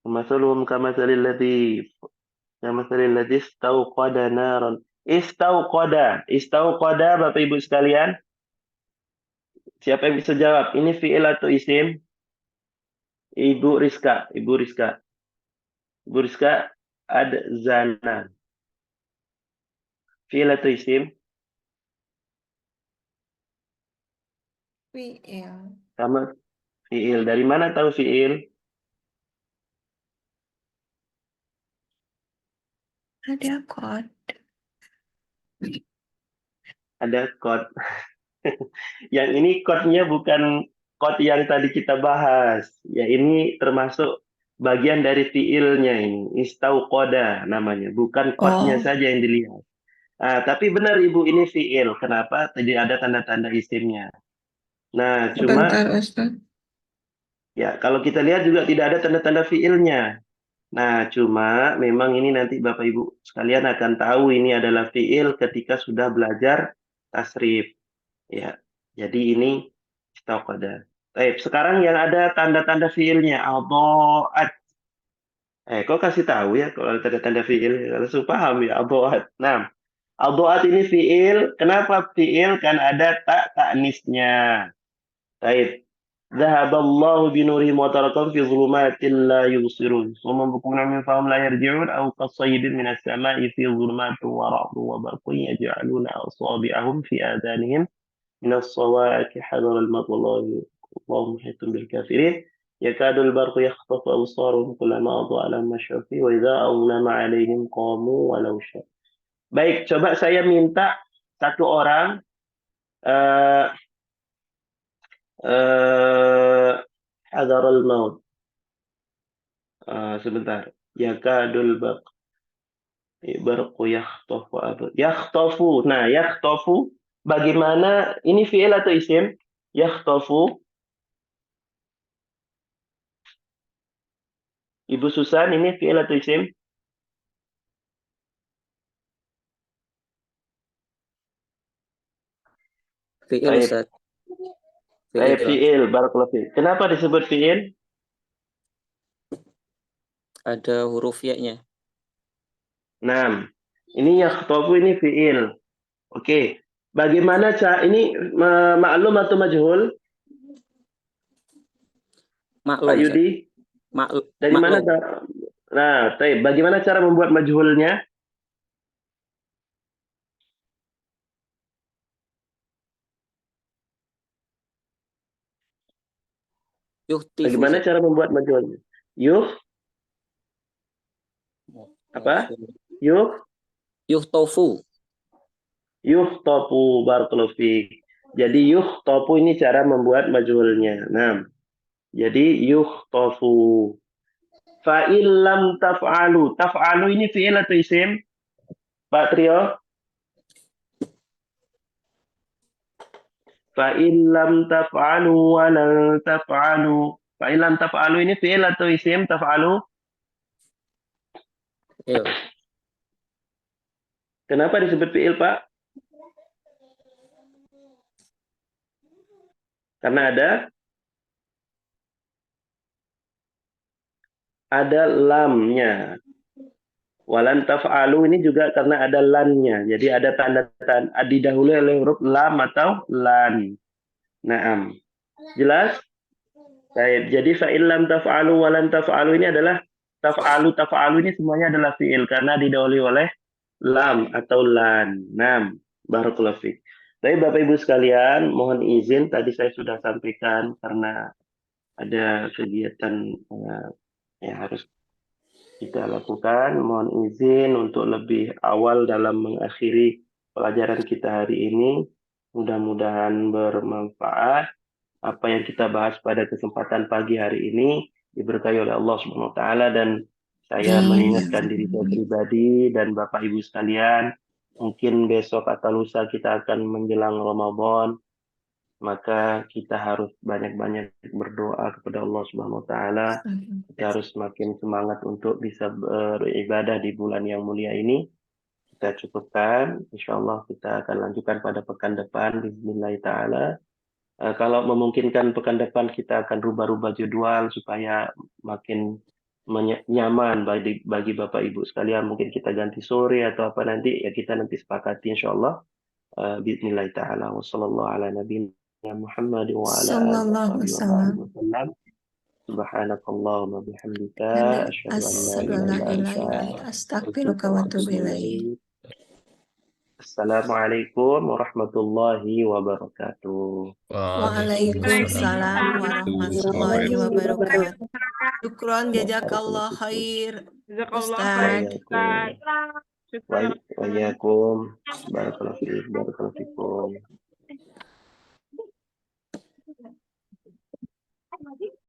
masalum kamasalil ladzi istauqada naran. Istauqada Bapak Ibu sekalian. Siapa yang bisa jawab? Ini fi'il atau isim? Ibu Rizka. Ibu Rizka ada zana. Fi'il atau isim? Fi'il. Sama fi'il. Dari mana tahu fi'il? Ada kod. Ada kod. Yang ini kodnya bukan kod yang tadi kita bahas. Ya ini termasuk bagian dari fi'ilnya ini. Istauqada namanya. Bukan kodnya Oh, saja yang dilihat. Ah, tapi benar Ibu ini fi'il. Kenapa? Tadi ada tanda-tanda isimnya. Nah, cuma sebentar Ustaz. ya kalau kita lihat juga tidak ada tanda-tanda fi'ilnya. Nah, cuma memang ini nanti Bapak Ibu sekalian akan tahu ini adalah fi'il ketika sudah belajar tasrif. Ya, jadi ini istauqada. Baik, sekarang yang ada tanda-tanda fi'ilnya. Adha'at. Kok kasih tahu ya kalau ada tanda-tanda fi'il. Langsung paham ya, adha'at. Nah, adha'at ini fi'il. Kenapa fi'il? Kan ada tak ta'nisnya. Baik. ذهب الله بنورهم وتركهم في ظلمات لا يبصرون ثم بكمنا من فهم لا يرجعون أو كالصيد من السماء في ظلمات ورعد وبرق يجعلون أصابعهم في آذانهم من الصواعق حذر الموت والله محيط بالكافرين يكاد البرق يخطف أبصارهم كلما أضاء لهم مشوا فيه وإذا أظلم عليهم قاموا ولو شاء. Baik, coba saya minta satu orang Hadarul maut. Sebentar. Yakadul barqu yakhtafu. Yakhtafu. Nah, yakhtafu bagaimana ini fi'il atau isim? Yakhtafu. Ibu Susan ini fi'il atau isim? Fi'il Baik. Ustaz. Fi'il. Barakallahu fiik. Kenapa disebut fi'il? Ada huruf ya-nya. Nah, ini yakhtafu ini fi'il. Oke. Bagaimana cara ini maklum atau majhul? Maklum. Pak Yudi? Dari mana? Nah, bagaimana cara membuat majhulnya? Bagaimana cara membuat majhulnya? Apa? Yuhtofu. Yuhtofu, barakallahu fiik. Jadi yuhtofu ini cara membuat majhulnya. Nah, jadi yuhtofu. Fa'il lam taf'alu. Taf'alu ini fi'il atau isim? Pak Trio? Fa'il lam taf'alu wa lan taf'alu. Fa'il lam taf'alu ini fi'il atau isim? Taf'alu? Fi'il. Kenapa disebut fi'il, Pak? Karena ada lamnya. Walan taf'alu ini juga karena ada lannya. Jadi ada tanda-tanda didahului oleh huruf lam atau lan. Naam. Jelas? Baik. Jadi fa'il lam taf'alu walan taf'alu ini adalah tafa'alu ini semuanya adalah fi'il karena didahului oleh lam atau lan. Nam. Barakallahu fiik. Tapi Bapak Ibu sekalian, mohon izin tadi saya sudah sampaikan karena ada kegiatan yang harus kita lakukan. Mohon izin untuk lebih awal dalam mengakhiri pelajaran kita hari ini. Mudah-mudahan bermanfaat. Apa yang kita bahas pada kesempatan pagi hari ini diberkahi oleh Allah Subhanahu wa taala, dan saya mengingatkan diri saya pribadi dan Bapak Ibu sekalian, mungkin besok atau lusa kita akan menjelang Ramadan, maka kita harus banyak-banyak berdoa kepada Allah Subhanahu wa taala. Kita harus semakin semangat untuk bisa beribadah di bulan yang mulia ini. Kita cukupkan, insyaallah kita akan lanjutkan pada pekan depan bismillah taala. Kalau memungkinkan pekan depan kita akan rubah-rubah jadwal supaya makin nyaman bagi Bapak Ibu sekalian. Mungkin kita ganti sore atau apa nanti, ya kita nanti sepakati insyaallah. Bismillah ta'ala wa sallallahu ala nabiyina Muhammad wa ala alihi wa sallam. Subhanakallahumma bihamdika asyhadu an la ilaha illa anta astaghfiruka wa atubu ilaik. Assalamualaikum warahmatullahi wabarakatuh. Waalaikumsalam warahmatullahi wabarakatuh. Syukron, jazakallah khair. Ustaz. Wa iyyakum. Barakallahu fiikum.